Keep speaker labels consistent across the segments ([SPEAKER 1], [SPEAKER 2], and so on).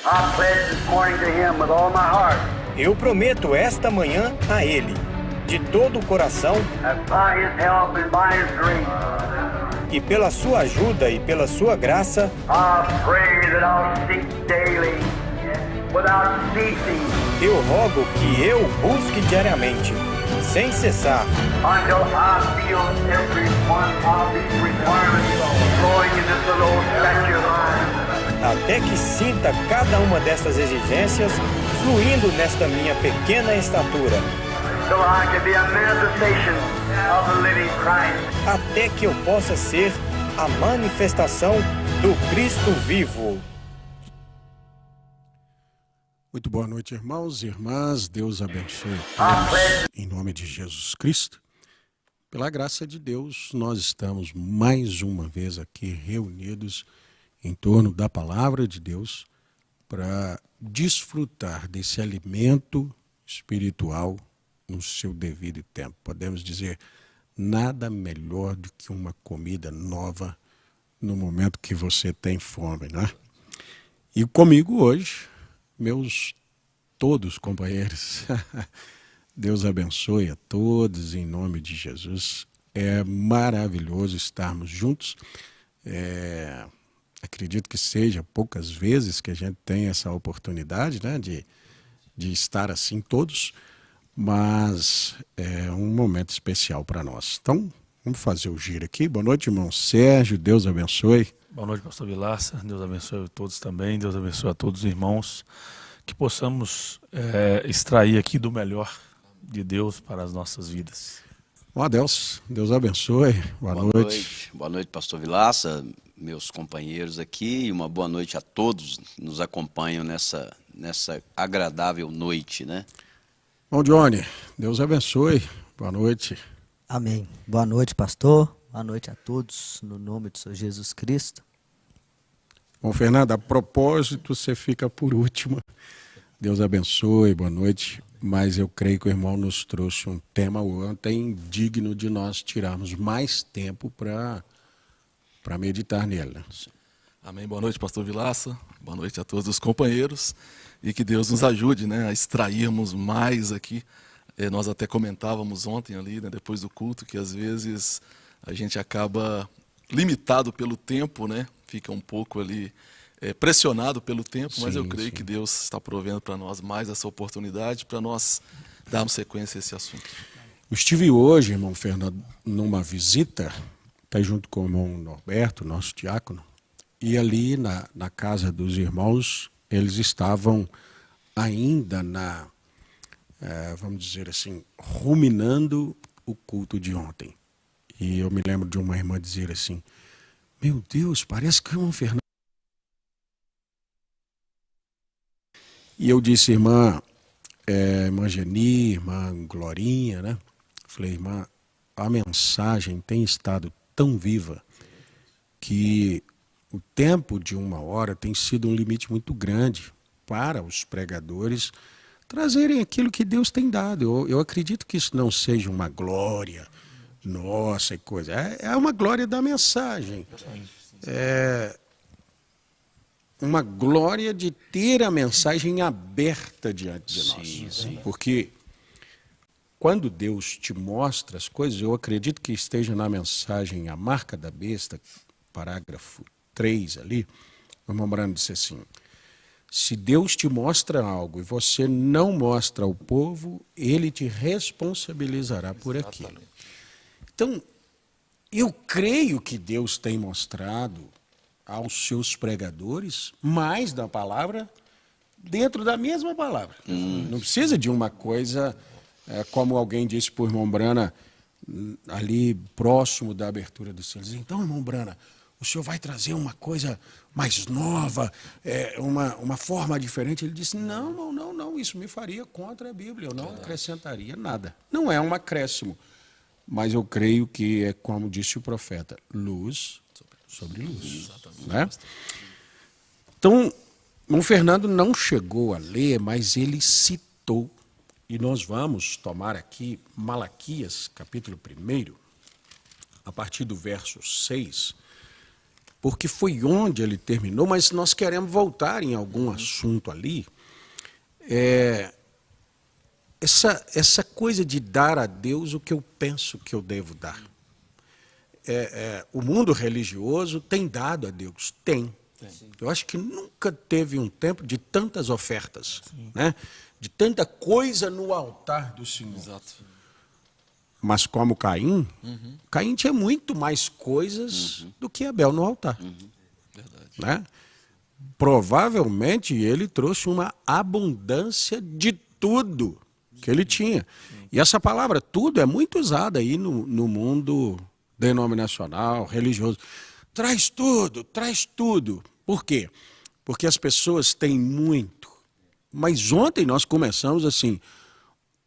[SPEAKER 1] I pledge this morning to him with all my heart
[SPEAKER 2] Eu prometo esta manhã a Ele, de todo o coração,
[SPEAKER 1] that by his help and by his grace,
[SPEAKER 2] e pela sua ajuda e pela sua graça,
[SPEAKER 1] I pray that I'll seek daily without ceasing
[SPEAKER 2] eu rogo que eu busque diariamente, sem cessar,
[SPEAKER 1] until I feel every one of these requirements flowing in this little old statue of mine.
[SPEAKER 2] até que sinta cada uma destas exigências fluindo nesta minha pequena estatura,
[SPEAKER 1] So I can be a manifestation of the living Christ.
[SPEAKER 2] até que eu possa ser a manifestação do Cristo vivo.
[SPEAKER 3] Muito boa noite, irmãos e irmãs. Deus abençoe a todos. Em nome de Jesus Cristo. Pela graça de Deus, nós estamos mais uma vez aqui reunidos em torno da palavra de Deus para desfrutar desse alimento espiritual no seu devido tempo. Podemos dizer, nada melhor do que uma comida nova no momento que você tem fome, né? E comigo hoje, meus todos companheiros, Deus abençoe a todos em nome de Jesus. É maravilhoso estarmos juntos. Acredito que seja poucas vezes que a gente tem essa oportunidade, né, de estar assim todos, mas é um momento especial para nós. Então, vamos fazer o giro aqui. Boa noite, irmão Sérgio, Deus abençoe.
[SPEAKER 4] Boa noite, pastor Vilaça. Deus abençoe a todos também. Deus abençoe a todos os irmãos. Que possamos extrair aqui do melhor de Deus para as nossas vidas.
[SPEAKER 3] Ó Deus abençoe. Boa noite.
[SPEAKER 5] Boa noite, pastor Vilaça, meus companheiros aqui, e uma boa noite a todos que nos acompanham nessa agradável noite, né?
[SPEAKER 3] Bom, Johnny, Deus abençoe. Boa noite.
[SPEAKER 6] Amém. Boa noite, pastor. Boa noite a todos, no nome do Senhor Jesus Cristo.
[SPEAKER 3] Bom, Fernando, a propósito, você fica por último. Deus abençoe, boa noite. Mas eu creio que o irmão nos trouxe um tema ontem digno de nós tirarmos mais tempo para meditar nele. Né?
[SPEAKER 4] Amém. Boa noite, pastor Vilaça. Boa noite a todos os companheiros. E que Deus nos ajude, né, a extrairmos mais aqui. Nós até comentávamos ontem ali, né, depois do culto, que às vezes a gente acaba limitado pelo tempo, né? Fica um pouco ali pressionado pelo tempo, mas eu creio que Deus está provendo para nós mais essa oportunidade para nós darmos sequência a esse assunto.
[SPEAKER 3] Eu estive hoje, irmão Fernando, numa visita, está junto com o irmão Norberto, nosso diácono, e ali na casa dos irmãos, eles estavam ainda vamos dizer assim, ruminando o culto de ontem. E eu me lembro de uma irmã dizer assim, meu Deus, parece que o irmão Fernando... E eu disse, irmã Geni, irmã Glorinha, né? Falei, irmã, a mensagem tem estado tão viva que o tempo de 1 hora tem sido um limite muito grande para os pregadores trazerem aquilo que Deus tem dado. Eu acredito que isso não seja uma glória nossa e coisa. É uma glória da mensagem. É uma glória de ter a mensagem aberta diante de nós. Porque quando Deus te mostra as coisas, eu acredito que esteja na mensagem A Marca da Besta, parágrafo 3 ali, o irmão Brano disse assim, se Deus te mostra algo e você não mostra ao povo, ele te responsabilizará por aquilo. Então, eu creio que Deus tem mostrado aos seus pregadores mais da palavra dentro da mesma palavra. Não precisa de uma coisa, como alguém disse para o irmão Brana, ali próximo da abertura dos céus. Então, irmão Brana, o senhor vai trazer uma coisa mais nova, uma forma diferente. Ele disse, não, isso me faria contra a Bíblia, eu não acrescentaria nada. Não é um acréscimo, mas eu creio que é como disse o profeta, luz sobre luz. Né? Então, o Fernando não chegou a ler, mas ele citou, e nós vamos tomar aqui Malaquias, capítulo 1, a partir do verso 6, porque foi onde ele terminou, mas nós queremos voltar em algum assunto ali. Essa coisa de dar a Deus o que eu penso que eu devo dar. O mundo religioso tem dado a Deus? Tem. Eu acho que nunca teve um tempo de tantas ofertas, né? De tanta coisa no altar do Senhor.
[SPEAKER 4] Exato.
[SPEAKER 3] Mas como Caim, Caim tinha muito mais coisas do que Abel no altar.
[SPEAKER 4] Verdade.
[SPEAKER 3] Né? Provavelmente ele trouxe uma abundância de tudo que ele tinha. E essa palavra tudo é muito usada aí no mundo denominacional, religioso. Traz tudo, traz tudo. Por quê? Porque as pessoas têm muito. Mas ontem nós começamos assim,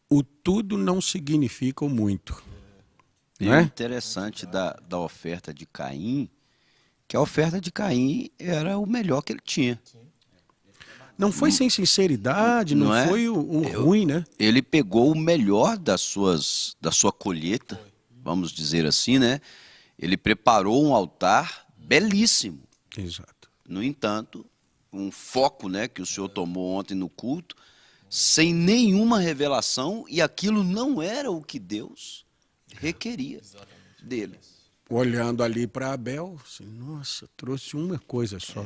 [SPEAKER 3] o tudo não significa o muito.
[SPEAKER 5] E
[SPEAKER 3] Né?
[SPEAKER 5] o interessante da oferta de Caim, que a oferta de Caim era o melhor que ele tinha.
[SPEAKER 3] Não foi sem sinceridade, não
[SPEAKER 5] é?
[SPEAKER 3] foi ruim, né?
[SPEAKER 5] Ele pegou o melhor da sua colheita, vamos dizer assim, né? Ele preparou um altar belíssimo.
[SPEAKER 3] Exato.
[SPEAKER 5] No entanto, um foco, né, que o senhor tomou ontem no culto, sem nenhuma revelação, e aquilo não era o que Deus requeria dele.
[SPEAKER 3] Olhando ali para Abel, assim, nossa, trouxe uma coisa só.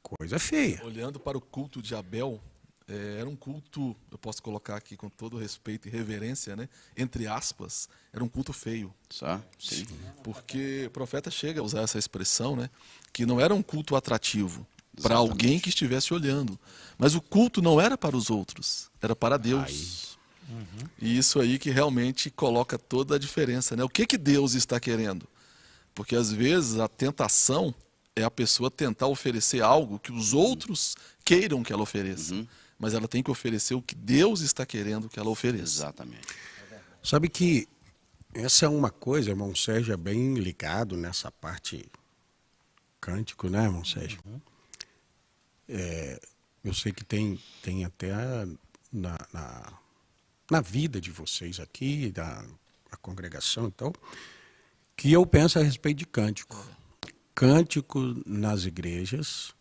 [SPEAKER 3] Coisa feia.
[SPEAKER 4] Olhando para o culto de Abel, era um culto, eu posso colocar aqui com todo respeito e reverência, né? Entre aspas, era um culto feio.
[SPEAKER 5] Sabe? Sim.
[SPEAKER 4] Porque o profeta chega a usar essa expressão, né? Que não era um culto atrativo para alguém que estivesse olhando. Mas o culto não era para os outros, era para Deus. E isso aí que realmente coloca toda a diferença, né? O que Deus está querendo? Porque às vezes a tentação é a pessoa tentar oferecer algo que os outros queiram que ela ofereça. Mas ela tem que oferecer o que Deus está querendo que ela ofereça.
[SPEAKER 5] Exatamente.
[SPEAKER 3] Sabe que essa é uma coisa, irmão Sérgio é bem ligado nessa parte cântico, né, irmão Sérgio? Eu sei que tem até na vida de vocês aqui, da congregação, então, que eu penso a respeito de cântico. Cântico nas igrejas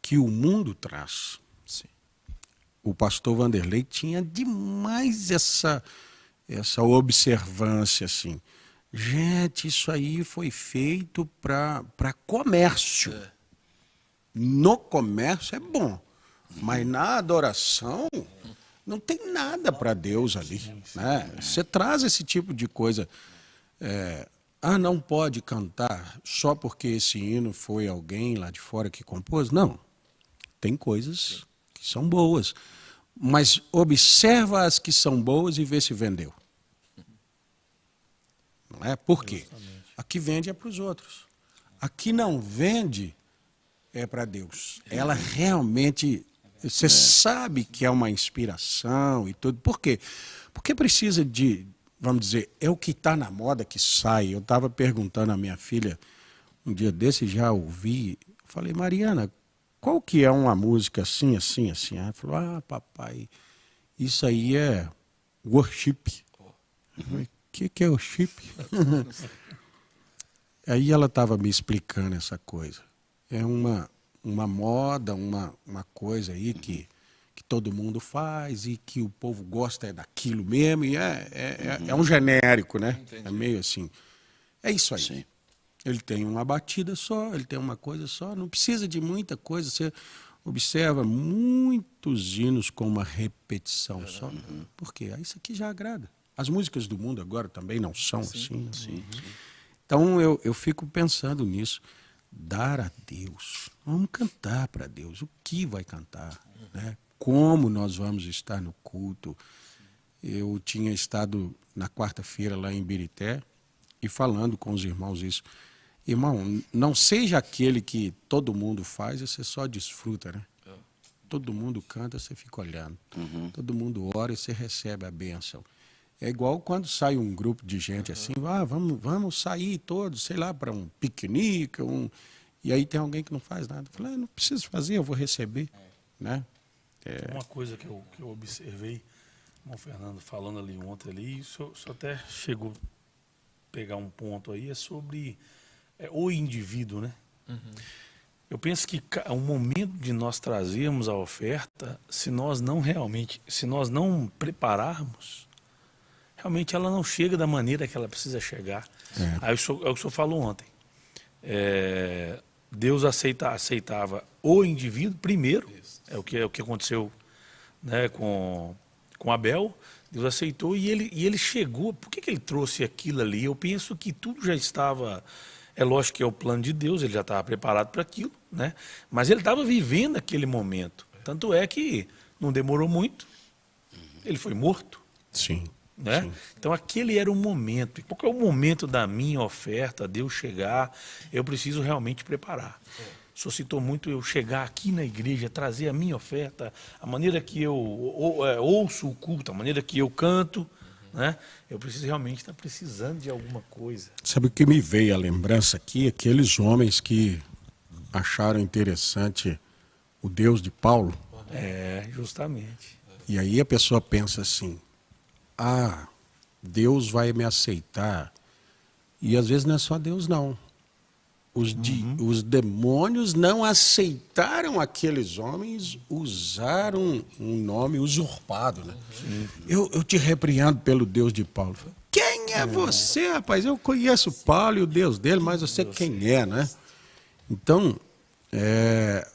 [SPEAKER 3] que o mundo traz.
[SPEAKER 4] Sim.
[SPEAKER 3] O pastor Vanderlei tinha demais essa observância assim. Gente, isso aí foi feito para comércio. No comércio é bom, mas na adoração não tem nada para Deus ali. Né? Você traz esse tipo de coisa. Não pode cantar só porque esse hino foi alguém lá de fora que compôs? Não. Tem coisas que são boas. Mas observa as que são boas e vê se vendeu. Não é? Por quê? Aqui vende é para os outros. Aqui não vende é para Deus. Ela realmente, você sabe que é uma inspiração e tudo. Por quê? Porque precisa de, vamos dizer, é o que está na moda que sai. Eu estava perguntando à minha filha, um dia desse já ouvi, falei, Mariana, qual que é uma música assim, assim, assim? Ela falou, papai, isso aí é worship. Eu falei, o que é worship? Aí ela estava me explicando essa coisa. É uma moda, uma coisa aí que todo mundo faz e que o povo gosta daquilo mesmo. E é um genérico, né? Entendi. É meio assim. É isso aí. Sim. Ele tem uma batida só, ele tem uma coisa só, não precisa de muita coisa. Você observa muitos hinos com uma repetição só. Por quê? Isso aqui já agrada. As músicas do mundo agora também não são assim. Sim. Então eu fico pensando nisso. Dar a Deus. Vamos cantar para Deus. O que vai cantar? Né? Como nós vamos estar no culto? Eu tinha estado na quarta-feira lá em Ibirité e falando com os irmãos isso. Irmão, não seja aquele que todo mundo faz e você só desfruta, né? Todo mundo canta, você fica olhando. Todo mundo ora e você recebe a bênção. É igual quando sai um grupo de gente assim, vamos sair todos, sei lá, para um piquenique, e aí tem alguém que não faz nada. Eu falei, não preciso fazer, eu vou receber. Né?
[SPEAKER 7] Uma coisa que eu observei, o Fernando falando ali ontem, ali, isso até chegou pegar um ponto aí é sobre o indivíduo, né? Eu penso que o momento de nós trazermos a oferta, se nós não prepararmos, realmente ela não chega da maneira que ela precisa chegar. Aí é o que o senhor falou ontem. Deus aceitava o indivíduo primeiro, é o que aconteceu, né, com Abel. Deus aceitou e ele chegou. Por que ele trouxe aquilo ali? Eu penso que tudo já estava. É lógico que é o plano de Deus, ele já estava preparado para aquilo, né? Mas ele estava vivendo aquele momento. Tanto é que não demorou muito, ele foi morto.
[SPEAKER 3] Sim.
[SPEAKER 7] Né?
[SPEAKER 3] Sim.
[SPEAKER 7] Então aquele era o momento. E qual que é o momento da minha oferta, de eu chegar? Eu preciso realmente preparar. O senhor citou muito eu chegar aqui na igreja, trazer a minha oferta, a maneira que eu ouço o culto, a maneira que eu canto, né? Eu preciso realmente estar precisando de alguma coisa.
[SPEAKER 3] Sabe o que me veio a lembrança aqui? Aqueles homens que acharam interessante o Deus de Paulo.
[SPEAKER 7] Justamente.
[SPEAKER 3] E aí a pessoa pensa assim, Deus vai me aceitar. E às vezes não é só Deus, não. Os demônios não aceitaram aqueles homens, usaram um nome usurpado. Né? Eu te repreendo pelo Deus de Paulo. Quem é você, rapaz? Eu conheço Paulo e o Deus dele, mas eu sei quem é, né? Então,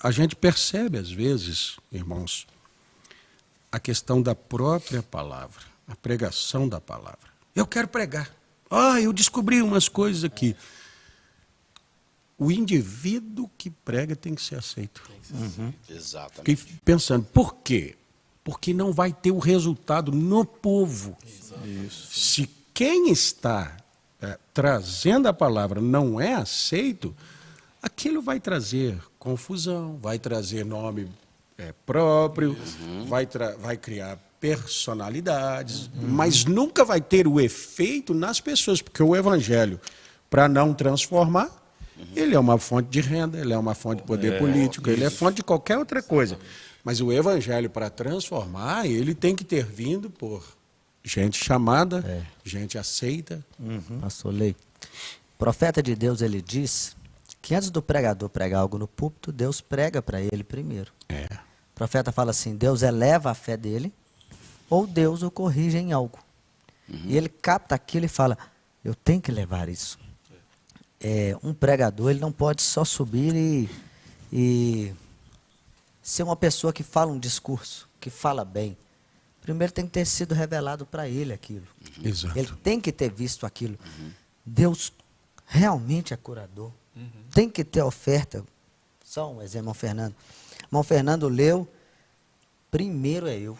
[SPEAKER 3] a gente percebe às vezes, irmãos, a questão da própria palavra, a pregação da palavra. Eu quero pregar. Eu descobri umas coisas aqui. O indivíduo que prega tem que ser aceito.
[SPEAKER 5] Exatamente.
[SPEAKER 3] Fiquei pensando, por quê? Porque não vai ter o resultado no povo.
[SPEAKER 7] Isso.
[SPEAKER 3] Se quem está trazendo a palavra não é aceito, aquilo vai trazer confusão, vai trazer nome próprio, vai criar personalidades, mas nunca vai ter o efeito nas pessoas, porque o evangelho, para não transformar, ele é uma fonte de renda, ele é uma fonte de poder político, ele é fonte de qualquer outra coisa. Mas o evangelho, para transformar, ele tem que ter vindo por gente chamada, gente aceita.
[SPEAKER 6] Pastor Lei, o profeta de Deus, ele diz que antes do pregador pregar algo no púlpito, Deus prega para ele primeiro. O profeta fala assim, Deus eleva a fé dele ou Deus o corrige em algo. E ele capta aquilo e fala, eu tenho que levar isso. Um pregador, ele não pode só subir e ser uma pessoa que fala um discurso, que fala bem. Primeiro tem que ter sido revelado para ele aquilo.
[SPEAKER 3] Exato.
[SPEAKER 6] Ele tem que ter visto aquilo. Deus realmente é curador. Tem que ter oferta. Só um exemplo, irmão Fernando. Irmão Fernando leu, primeiro é eu.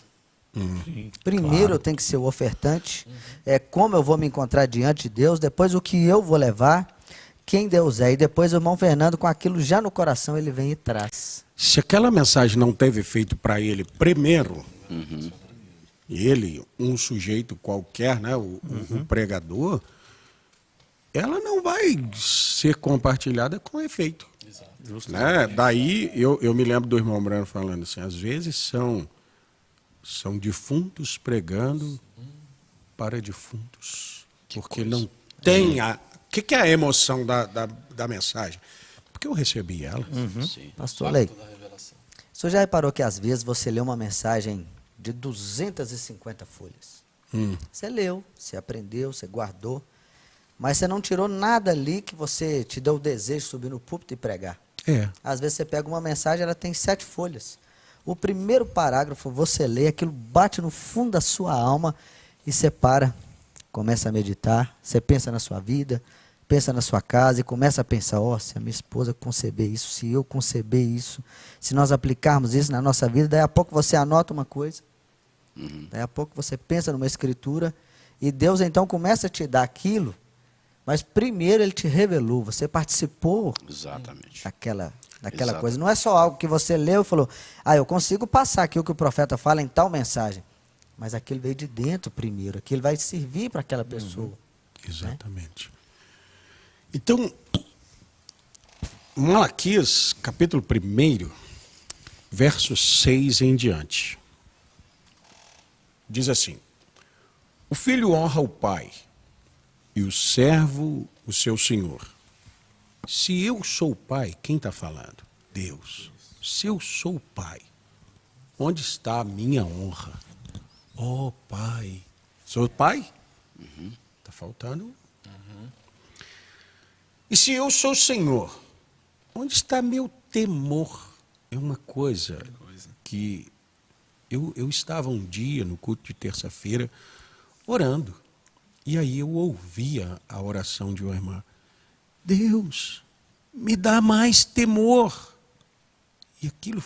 [SPEAKER 6] Primeiro eu tenho que ser o ofertante. Como eu vou me encontrar diante de Deus, depois o que eu vou levar, quem Deus é. E depois o irmão Fernando, com aquilo já no coração, ele vem e traz.
[SPEAKER 3] Se aquela mensagem não teve efeito para ele primeiro, ele, um sujeito qualquer, né, o pregador, ela não vai ser compartilhada com efeito. Né? Daí eu me lembro do irmão Brano falando assim, às vezes são defuntos pregando para defuntos. Porque não tem a... O que é a emoção da mensagem? Porque eu recebi ela.
[SPEAKER 6] Pastor Lei, o senhor já reparou que às vezes você lê uma mensagem de 250 folhas? Você leu, você aprendeu, você guardou, mas você não tirou nada ali que você te deu o desejo de subir no púlpito e pregar. Às vezes você pega uma mensagem, ela tem 7 folhas. O primeiro parágrafo você lê, aquilo bate no fundo da sua alma e você para, começa a meditar, você pensa na sua vida, pensa na sua casa e começa a pensar, se a minha esposa conceber isso, se eu conceber isso, se nós aplicarmos isso na nossa vida, daí a pouco você anota uma coisa, daí a pouco você pensa numa escritura e Deus então começa a te dar aquilo, mas primeiro Ele te revelou, você participou daquela coisa. Não é só algo que você leu e falou, eu consigo passar aqui o que o profeta fala em tal mensagem, mas aquilo veio de dentro primeiro, aquilo vai servir para aquela pessoa.
[SPEAKER 3] Exatamente. Né? Então, Malaquias, capítulo 1, verso 6 em diante, diz assim, o filho honra o pai e o servo o seu senhor. Se eu sou o pai, quem está falando? Deus. Se eu sou o pai, onde está a minha honra? Oh, pai. Sou pai? Está faltando. E se eu sou o Senhor, onde está meu temor? É uma coisa que eu estava um dia no culto de terça-feira orando. E aí eu ouvia a oração de uma irmã. Deus, me dá mais temor. E aquilo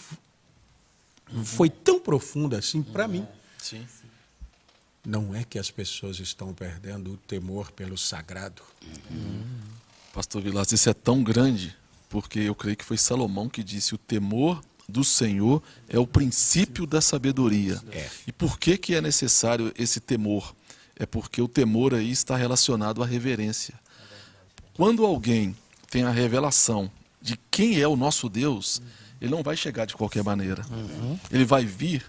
[SPEAKER 3] foi tão profundo assim para mim.
[SPEAKER 4] Sim.
[SPEAKER 3] Não é que as pessoas estão perdendo o temor pelo sagrado.
[SPEAKER 4] Pastor Vilas, isso é tão grande, porque eu creio que foi Salomão que disse: o temor do Senhor é o princípio da sabedoria. E por que é necessário esse temor? É porque o temor aí está relacionado à reverência. Quando alguém tem a revelação de quem é o nosso Deus, ele não vai chegar de qualquer maneira. Ele vai vir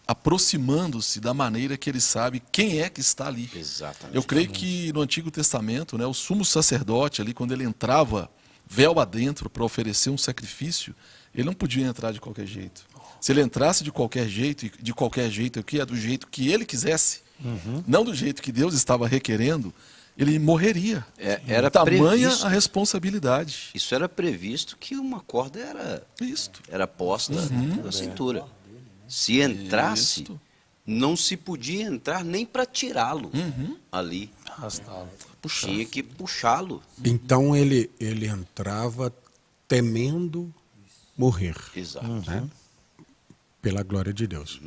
[SPEAKER 4] aproximando-se da maneira que ele sabe quem é que está ali.
[SPEAKER 5] Exatamente.
[SPEAKER 4] Eu creio que no Antigo Testamento, né, o sumo sacerdote ali, quando ele entrava véu adentro para oferecer um sacrifício, ele não podia entrar de qualquer jeito. Se ele entrasse de qualquer jeito, e de qualquer jeito aqui, é do jeito que ele quisesse, não do jeito que Deus estava requerendo, ele morreria.
[SPEAKER 5] Era
[SPEAKER 4] Tamanha
[SPEAKER 5] previsto.
[SPEAKER 4] a responsabilidade.
[SPEAKER 5] Isso era previsto que uma corda era posta na cintura. Se entrasse,
[SPEAKER 4] Isto.
[SPEAKER 5] não se podia entrar nem para tirá-lo ali.
[SPEAKER 7] Arrastá-lo.
[SPEAKER 5] Tinha que puxá-lo.
[SPEAKER 3] Então ele entrava temendo morrer,
[SPEAKER 5] Exato.
[SPEAKER 3] né? Pela glória de Deus.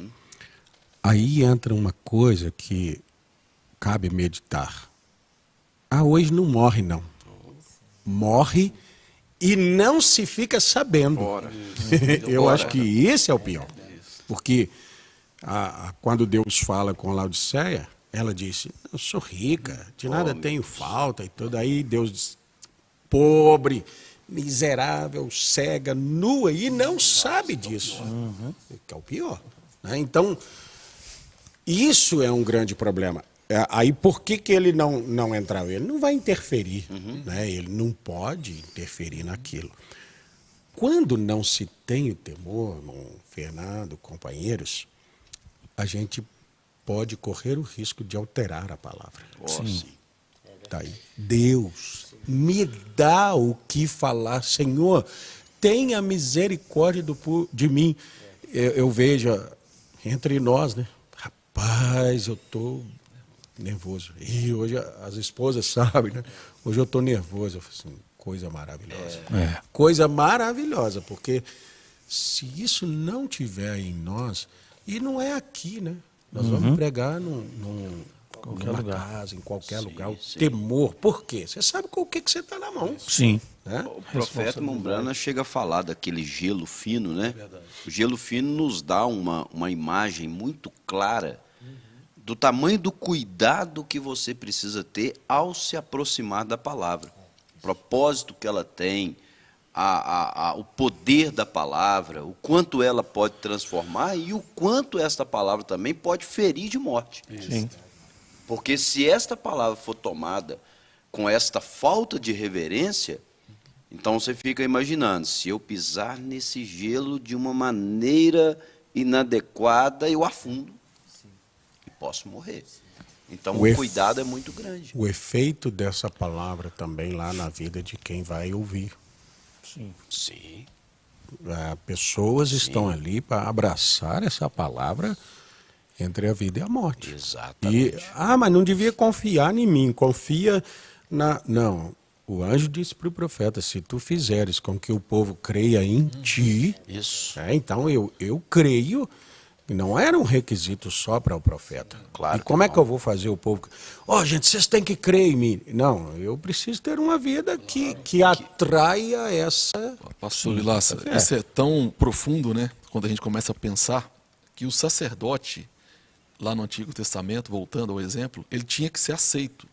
[SPEAKER 3] Aí entra uma coisa que cabe meditar. Ah, hoje não morre, não. Morre e não se fica sabendo. Eu acho que esse é o pior. Porque quando Deus fala com Laodiceia, ela disse: eu sou rica, de nada tenho falta e tudo. Aí Deus diz: pobre, miserável, cega, nua, e não sabe disso. Que é o pior, né? Então, isso é um grande problema. Aí por que ele não entrava? Ele não vai interferir, né? Ele não pode interferir naquilo. Quando não se tem o temor, irmão Fernando, companheiros, a gente pode correr o risco de alterar a palavra.
[SPEAKER 5] Sim.
[SPEAKER 3] Tá aí. Deus, me dá o que falar. Senhor, tenha misericórdia de mim. Eu vejo entre nós, né? Rapaz, eu estou nervoso. E hoje as esposas sabem, né? Hoje eu estou nervoso. Eu falo assim, coisa maravilhosa. Coisa maravilhosa, porque se isso não tiver em nós, e não é aqui, né? Nós vamos pregar numa casa, em qualquer lugar, o temor. Por quê? Você sabe com o que você está na mão.
[SPEAKER 7] Sim.
[SPEAKER 3] Né?
[SPEAKER 5] O profeta Mombrana chega a falar daquele gelo fino, né? O gelo fino nos dá uma imagem muito clara do tamanho do cuidado que você precisa ter ao se aproximar da palavra. O propósito que ela tem, o poder da palavra, o quanto ela pode transformar e o quanto esta palavra também pode ferir de morte.
[SPEAKER 7] Sim.
[SPEAKER 5] Porque se esta palavra for tomada com esta falta de reverência, então você fica imaginando, se eu pisar nesse gelo de uma maneira inadequada, eu afundo e posso morrer. Então o cuidado é muito grande.
[SPEAKER 3] O efeito dessa palavra também lá na vida de quem vai ouvir.
[SPEAKER 5] Sim.
[SPEAKER 3] Pessoas estão ali para abraçar essa palavra entre a vida e a morte.
[SPEAKER 5] Exatamente.
[SPEAKER 3] Mas não devia confiar em mim, confia na... Não, o anjo disse para o profeta, se tu fizeres com que o povo creia em ti,
[SPEAKER 5] Isso.
[SPEAKER 3] Então eu creio, que não era um requisito só para o profeta.
[SPEAKER 5] Claro
[SPEAKER 3] E como
[SPEAKER 5] que
[SPEAKER 3] é que eu vou fazer o povo... gente, vocês têm que crer em mim. Não, eu preciso ter uma vida que atraia essa...
[SPEAKER 4] Pastor Vilaça, isso é tão profundo, né? Quando a gente começa a pensar que o sacerdote, lá no Antigo Testamento, voltando ao exemplo, ele tinha que ser aceito,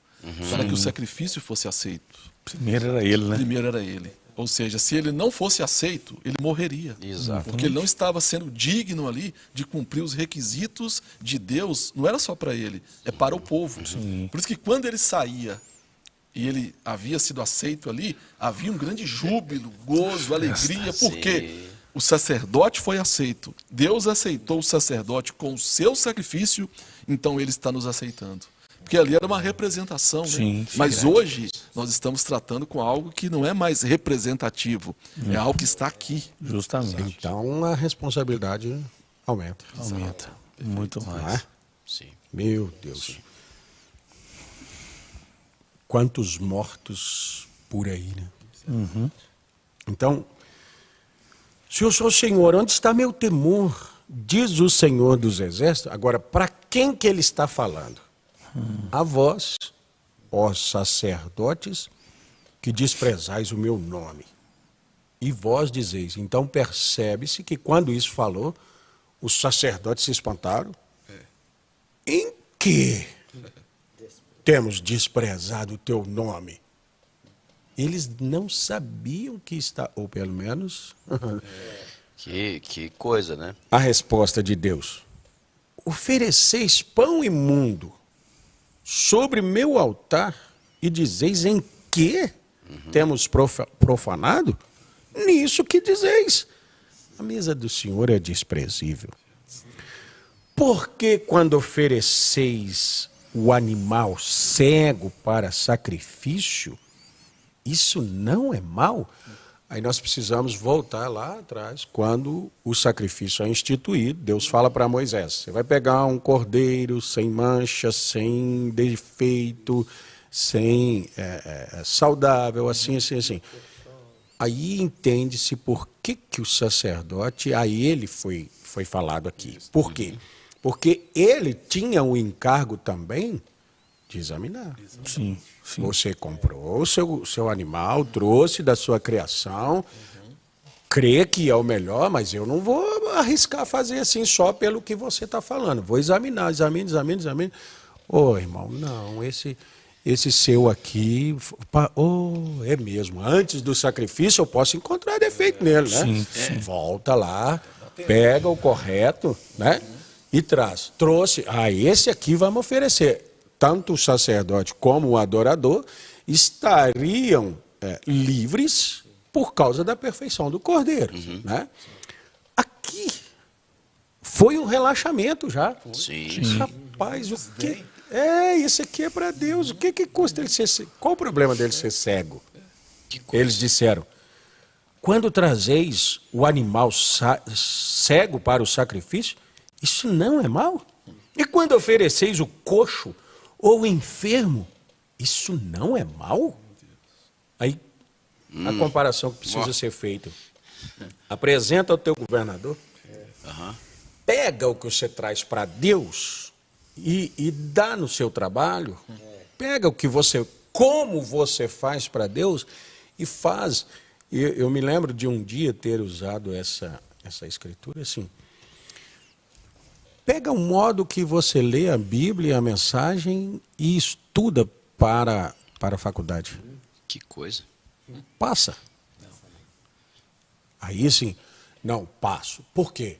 [SPEAKER 4] para que o sacrifício fosse aceito.
[SPEAKER 7] Primeiro era ele, né?
[SPEAKER 4] Primeiro era ele. Ou seja, se ele não fosse aceito, ele morreria.
[SPEAKER 5] Exato.
[SPEAKER 4] Porque ele não estava sendo digno ali de cumprir os requisitos de Deus, não era só para ele, é para o povo. Por isso que quando ele saía e ele havia sido aceito ali, havia um grande júbilo, gozo, alegria, porque o sacerdote foi aceito. Deus aceitou o sacerdote com o seu sacrifício, então ele está nos aceitando. Porque ali era uma representação, né?
[SPEAKER 7] Sim,
[SPEAKER 4] Mas hoje nós estamos tratando com algo que não é mais representativo, é algo que está aqui.
[SPEAKER 7] Justamente.
[SPEAKER 3] Então a responsabilidade aumenta.
[SPEAKER 7] Aumenta. Muito
[SPEAKER 3] Não
[SPEAKER 7] mais.
[SPEAKER 3] é?
[SPEAKER 5] Sim.
[SPEAKER 3] Meu Deus. Quantos mortos por aí, né? Então, se eu sou o Senhor, onde está meu temor? Diz o Senhor dos Exércitos. Agora, para quem que ele está falando? A vós, ó sacerdotes, que desprezais o meu nome. E vós dizeis. Então percebe-se que quando isso falou, os sacerdotes se espantaram. Em que temos desprezado o teu nome? Eles não sabiam que está, ou pelo menos,
[SPEAKER 5] Que coisa, né?
[SPEAKER 3] a resposta de Deus. Ofereceis pão imundo sobre meu altar e dizeis em que temos profanado? Nisso que dizeis. A mesa do Senhor é desprezível. Porque quando ofereceis o animal cego para sacrifício, isso não é mal? Aí nós precisamos voltar lá atrás, quando o sacrifício é instituído, Deus fala para Moisés, você vai pegar um cordeiro sem mancha, sem defeito, sem saudável, assim. Aí entende-se por que o sacerdote, a ele foi falado aqui. Por quê? Porque ele tinha o encargo também de examinar.
[SPEAKER 7] Sim.
[SPEAKER 3] Você comprou o seu animal, trouxe da sua criação, crê que é o melhor, mas eu não vou arriscar fazer assim só pelo que você está falando. Vou examinar. Ô, irmão, não, esse seu aqui, é mesmo, antes do sacrifício eu posso encontrar defeito nele, né?
[SPEAKER 7] Sim.
[SPEAKER 3] Volta lá, pega o correto, né? E traz. Trouxe, esse aqui vamos oferecer. Tanto o sacerdote como o adorador estariam livres por causa da perfeição do cordeiro. Né? Aqui foi um relaxamento já.
[SPEAKER 5] Sim.
[SPEAKER 3] Rapaz, o que... isso aqui é para Deus. O que custa ele ser cego? Qual o problema dele ser cego? Eles disseram, quando trazeis o animal cego para o sacrifício, isso não é mal? E quando ofereceis o coxo ou enfermo, isso não é mal? Aí, a comparação que precisa ser feita. Apresenta ao teu governador, pega o que você traz para Deus e dá no seu trabalho, pega o que como você faz para Deus e faz. Eu me lembro de um dia ter usado essa escritura assim. Pega o modo que você lê a Bíblia, a mensagem e estuda para a faculdade.
[SPEAKER 5] Que coisa.
[SPEAKER 3] Passa. Aí sim, não, passo. Por quê?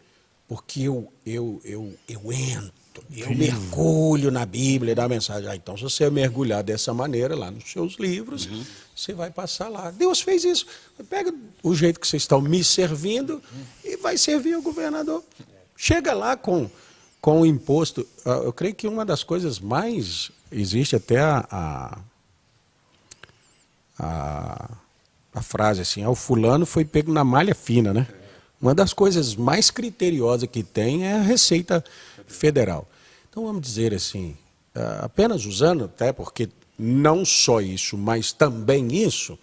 [SPEAKER 3] Porque eu entro, eu mergulho na Bíblia e na mensagem. Então, se você mergulhar dessa maneira lá nos seus livros, você vai passar lá. Deus fez isso. Pega o jeito que vocês estão me servindo e vai servir o governador. Chega lá com o imposto. Eu creio que uma das coisas mais... Existe até a frase assim, o fulano foi pego na malha fina, né? Uma das coisas mais criteriosas que tem é a Receita Federal. Então, vamos dizer assim, apenas usando, até porque não só isso, mas também isso,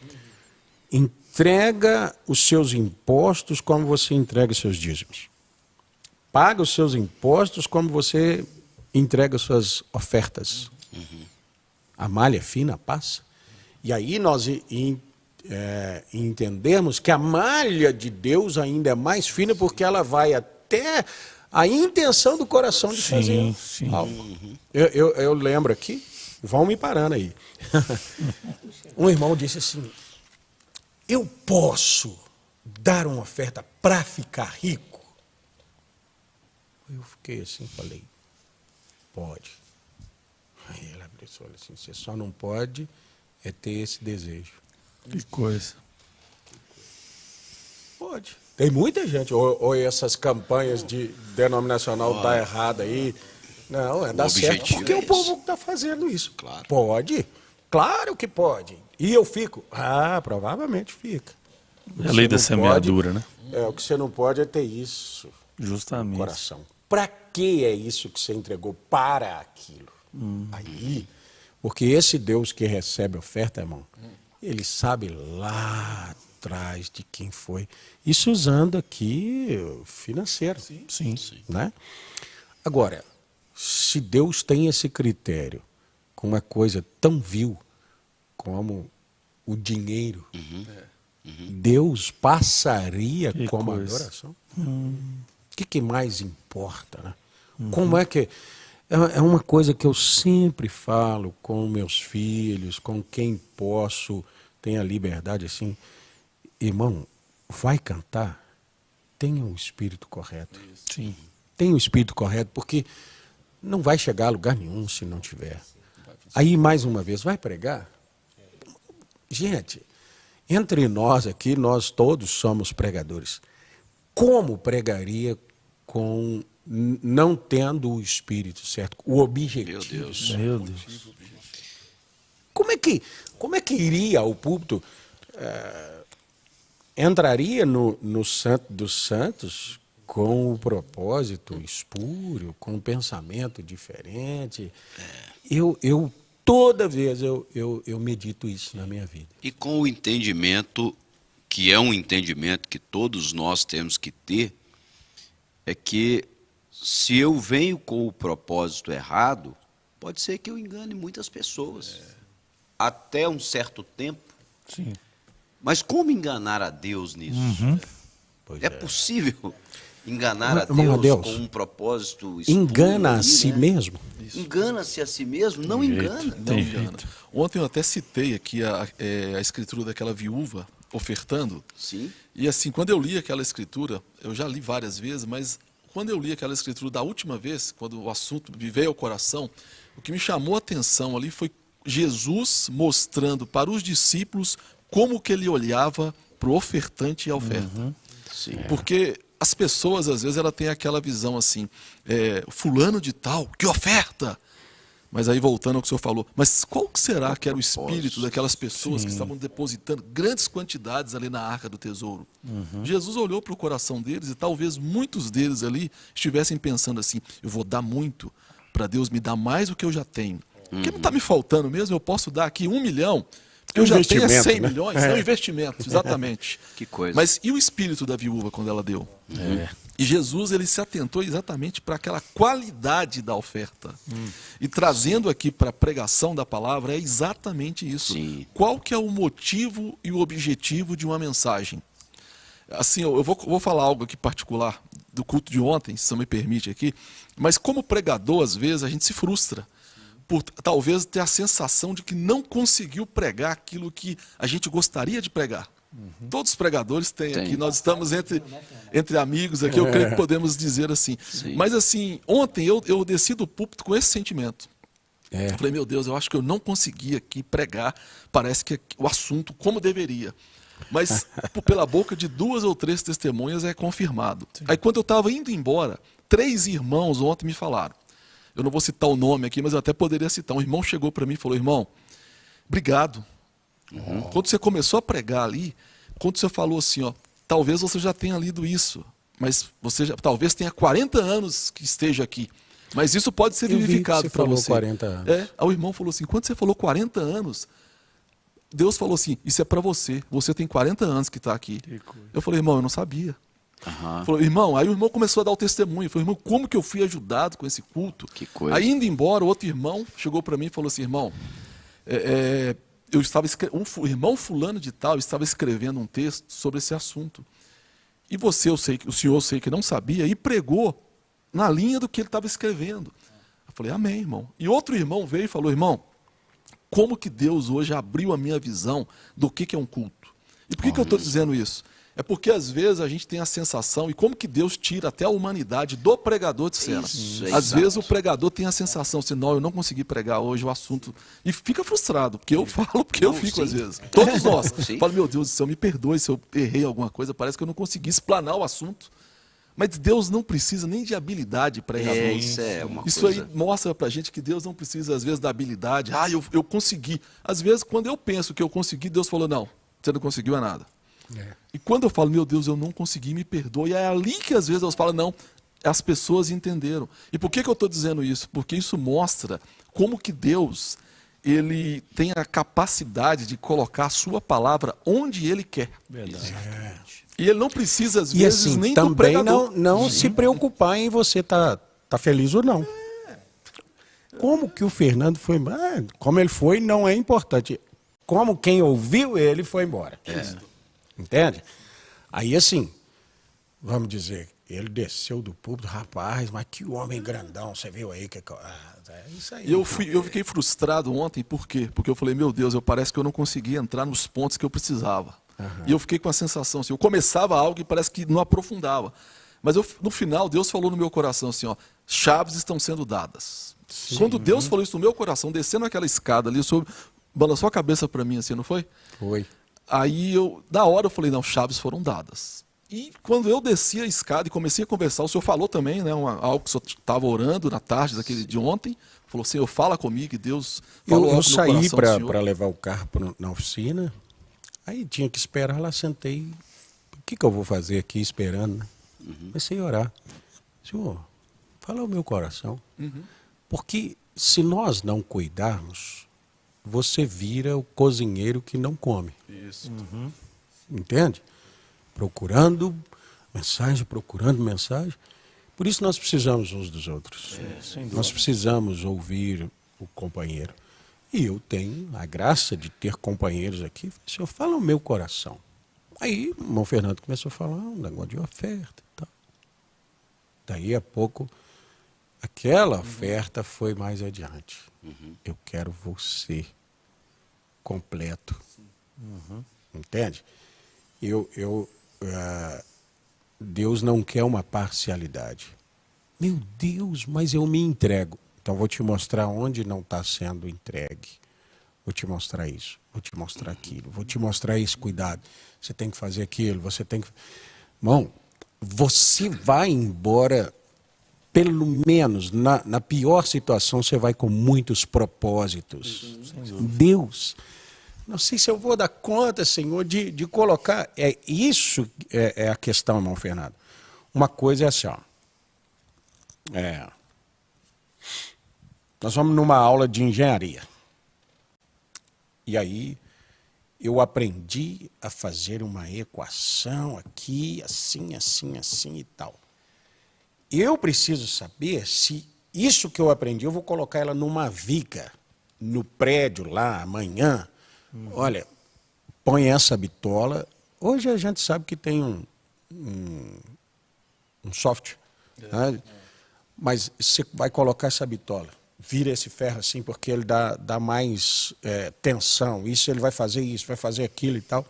[SPEAKER 3] entrega os seus impostos como você entrega os seus dízimos. Paga os seus impostos como você entrega as suas ofertas. A malha fina passa. E aí nós entendemos que a malha de Deus ainda é mais fina porque ela vai até a intenção do coração de fazer algo. Eu lembro aqui, vão me parando aí. Um irmão disse assim, eu posso dar uma oferta para ficar rico? Eu fiquei assim, falei, pode. Aí ele abriu e falou assim, você só não pode é ter esse desejo.
[SPEAKER 7] Que coisa.
[SPEAKER 3] Pode. Tem muita gente, ou essas campanhas de denominacional dá errado aí. Não, dá certo
[SPEAKER 5] objetivo
[SPEAKER 3] porque
[SPEAKER 5] é
[SPEAKER 3] o
[SPEAKER 5] esse.
[SPEAKER 3] povo está fazendo isso.
[SPEAKER 5] Claro.
[SPEAKER 3] Pode? Claro que pode. E eu fico? Ah, provavelmente fica.
[SPEAKER 7] É a lei da
[SPEAKER 3] Você não
[SPEAKER 7] semeadura,
[SPEAKER 3] pode-
[SPEAKER 7] né?
[SPEAKER 3] O que você não pode é ter isso no
[SPEAKER 7] Justamente.
[SPEAKER 3] coração. Para que é isso que você entregou para aquilo? Aí, porque esse Deus que recebe oferta, irmão, ele sabe lá atrás de quem foi. Isso usando aqui o financeiro. Sim. Né? Agora, se Deus tem esse critério com uma coisa tão vil como o dinheiro, Deus passaria
[SPEAKER 7] Que
[SPEAKER 3] como
[SPEAKER 7] coisa.
[SPEAKER 3] adoração? O que mais importa? Né? Como é que... É uma coisa que eu sempre falo com meus filhos, com quem posso, tenho a liberdade assim. Irmão, vai cantar? Tenha o espírito correto.
[SPEAKER 7] Sim.
[SPEAKER 3] Tenha o espírito correto, porque não vai chegar a lugar nenhum se não tiver. Aí, mais uma vez, vai pregar? Gente, entre nós aqui, nós todos somos pregadores. Como pregaria com não tendo o espírito certo, o objetivo?
[SPEAKER 5] Meu Deus.
[SPEAKER 7] Meu Deus.
[SPEAKER 3] Como é que iria o púlpito? Entraria no Santo dos Santos com o propósito espúrio, com um pensamento diferente? Eu toda vez eu medito isso na minha vida.
[SPEAKER 5] E com o entendimento, que é um entendimento que todos nós temos que ter, é que se eu venho com o propósito errado, pode ser que eu engane muitas pessoas. Até um certo tempo.
[SPEAKER 7] Sim.
[SPEAKER 5] Mas como enganar a Deus nisso?
[SPEAKER 3] Pois
[SPEAKER 5] É possível enganar a
[SPEAKER 3] Irmão,
[SPEAKER 5] Deus,
[SPEAKER 3] Deus
[SPEAKER 5] com um propósito espúrio
[SPEAKER 3] engana a
[SPEAKER 5] ali,
[SPEAKER 3] si
[SPEAKER 5] né?
[SPEAKER 3] mesmo?
[SPEAKER 5] Engana-se a si mesmo? Não engana.
[SPEAKER 4] Não engana. Ontem eu até citei aqui a escritura daquela viúva ofertando.
[SPEAKER 5] Sim.
[SPEAKER 4] E assim, quando eu li aquela escritura, eu já li várias vezes, mas quando eu li aquela escritura da última vez, quando o assunto me veio ao coração, o que me chamou a atenção ali foi Jesus mostrando para os discípulos como que ele olhava para o ofertante e a oferta.
[SPEAKER 5] Sim.
[SPEAKER 4] Porque as pessoas, às vezes, ela tem aquela visão assim, fulano de tal, que oferta! Mas aí, voltando ao que o senhor falou, mas qual que será que era o espírito daquelas pessoas que estavam depositando grandes quantidades ali na arca do tesouro? Jesus olhou para o coração deles e talvez muitos deles ali estivessem pensando assim, eu vou dar muito para Deus me dar mais do que eu já tenho. O que não está me faltando mesmo? Eu posso dar aqui 1 milhão, porque eu já tenho 100
[SPEAKER 3] né?
[SPEAKER 4] milhões. É um investimento, exatamente.
[SPEAKER 5] Que coisa.
[SPEAKER 4] Mas e o espírito da viúva quando ela deu? E Jesus, ele se atentou exatamente para aquela qualidade da oferta. E trazendo aqui para a pregação da palavra é exatamente isso.
[SPEAKER 5] Sim.
[SPEAKER 4] Qual que é o motivo e o objetivo de uma mensagem? Assim, eu vou falar algo aqui particular do culto de ontem, se você me permite aqui, mas como pregador, às vezes, a gente se frustra por talvez ter a sensação de que não conseguiu pregar aquilo que a gente gostaria de pregar. Todos os pregadores têm aqui, nós estamos entre amigos aqui, eu creio que podemos dizer assim.
[SPEAKER 5] Sim.
[SPEAKER 4] Mas assim, ontem eu desci do púlpito com esse sentimento. Eu falei, meu Deus, eu acho que eu não consegui aqui pregar, parece que o assunto como deveria. Mas pela boca de 2 ou 3 testemunhas é confirmado. Aí quando eu estava indo embora, 3 irmãos ontem me falaram. Eu não vou citar o nome aqui, mas eu até poderia citar. Um irmão chegou para mim e falou, irmão, obrigado. Quando você começou a pregar ali, quando você falou assim, ó, talvez você já tenha lido isso, mas você talvez tenha 40 anos que esteja aqui. Mas isso pode ser
[SPEAKER 3] Eu vi que
[SPEAKER 4] vivificado
[SPEAKER 3] você
[SPEAKER 4] para
[SPEAKER 3] falou
[SPEAKER 4] você.
[SPEAKER 3] 40 anos.
[SPEAKER 4] Aí o irmão falou assim, quando você falou 40 anos, Deus falou assim, isso é para você. Você tem 40 anos que está aqui. Eu falei, irmão, eu não sabia. Falou, irmão, aí o irmão começou a dar o testemunho. Falou, irmão, como que eu fui ajudado com esse culto?
[SPEAKER 5] Que coisa.
[SPEAKER 4] Aí indo embora, outro irmão chegou para mim e falou assim, irmão, eu estava o irmão fulano de tal estava escrevendo um texto sobre esse assunto. E o senhor eu sei que não sabia, e pregou na linha do que ele estava escrevendo. Eu falei, amém, irmão. E outro irmão veio e falou, irmão, como que Deus hoje abriu a minha visão do que é um culto? E por que eu estou dizendo isso? É porque às vezes a gente tem a sensação, e como que Deus tira até a humanidade do pregador de cena.
[SPEAKER 5] Isso,
[SPEAKER 4] Às
[SPEAKER 5] exato.
[SPEAKER 4] vezes o pregador tem a sensação assim, não, eu não consegui pregar hoje o assunto. E fica frustrado, porque eu falo, porque eu
[SPEAKER 5] Não,
[SPEAKER 4] fico
[SPEAKER 5] sim.
[SPEAKER 4] às vezes. Todos nós.
[SPEAKER 5] Sim.
[SPEAKER 4] Falo, meu Deus do céu, me perdoe se eu errei alguma coisa, parece que eu não consegui explanar o assunto. Mas Deus não precisa nem de habilidade pregador.
[SPEAKER 5] Isso é uma
[SPEAKER 4] Isso
[SPEAKER 5] coisa...
[SPEAKER 4] aí mostra pra gente que Deus não precisa, às vezes, da habilidade. Ah, eu consegui. Às vezes, quando eu penso que eu consegui, Deus falou, não, você não conseguiu é nada. E quando eu falo, meu Deus, eu não consegui, me perdoe, é ali que às vezes Deus fala, não, as pessoas entenderam. E por que eu estou dizendo isso? Porque isso mostra como que Deus, ele tem a capacidade de colocar a sua palavra onde ele quer.
[SPEAKER 7] Verdade.
[SPEAKER 4] E ele não precisa, às
[SPEAKER 3] E
[SPEAKER 4] vezes,
[SPEAKER 3] assim,
[SPEAKER 4] nem do
[SPEAKER 3] também
[SPEAKER 4] pregador.
[SPEAKER 3] não se preocupar em você tá feliz ou não. Como que o Fernando foi embora? Como ele foi não é importante. Como quem ouviu ele foi embora. Entende? Aí assim, vamos dizer, ele desceu do púlpito, rapaz, mas que homem grandão, você viu aí? É isso aí.
[SPEAKER 4] E eu fiquei frustrado ontem, por quê? Porque eu falei, meu Deus, parece que eu não consegui entrar nos pontos que eu precisava. E eu fiquei com a sensação assim, eu começava algo e parece que não aprofundava. Mas no final, Deus falou no meu coração assim, ó, chaves estão sendo dadas. Sim. Quando Deus falou isso no meu coração, descendo aquela escada ali, balançou a cabeça para mim assim, não foi?
[SPEAKER 3] Foi.
[SPEAKER 4] Aí, na hora eu falei, não, chaves foram dadas. E quando eu desci a escada e comecei a conversar, o senhor falou também, né, algo que o senhor estava orando na tarde de ontem, falou, Senhor, fala comigo, e Deus falou
[SPEAKER 3] Eu
[SPEAKER 4] algo no
[SPEAKER 3] saí
[SPEAKER 4] coração do senhor.
[SPEAKER 3] para levar o carro na oficina, aí tinha que esperar lá, sentei. O que eu vou fazer aqui esperando? Né? Comecei a orar. Senhor, fala o meu coração. Porque se nós não cuidarmos, você vira o cozinheiro que não come.
[SPEAKER 4] Isso.
[SPEAKER 3] Entende? Procurando mensagem. Por isso nós precisamos uns dos outros. Nós precisamos ouvir o companheiro. E eu tenho a graça de ter companheiros aqui. Senhor, fala o meu coração. Aí o irmão Fernando começou a falar um negócio de oferta e tal. Daí a pouco, aquela oferta foi mais adiante. Eu quero você completo. Entende? Deus não quer uma parcialidade. Meu Deus, mas eu me entrego. Então vou te mostrar onde não está sendo entregue. Vou te mostrar isso, vou te mostrar aquilo, vou te mostrar esse cuidado. Você tem que fazer aquilo, você tem que... Irmão, você vai embora, pelo menos, na pior situação, você vai com muitos propósitos. Deus, não sei se eu vou dar conta, Senhor, de colocar... Isso é a questão, irmão Fernando. Uma coisa é assim, ó. Nós vamos numa aula de engenharia. E aí eu aprendi a fazer uma equação aqui, assim e tal. Eu preciso saber se isso que eu aprendi, eu vou colocar ela numa viga, no prédio lá, amanhã. Olha, põe essa bitola. Hoje a gente sabe que tem um software, né? Mas você vai colocar essa bitola, vira esse ferro assim, porque ele dá mais tensão. Isso ele vai fazer isso, vai fazer aquilo e tal.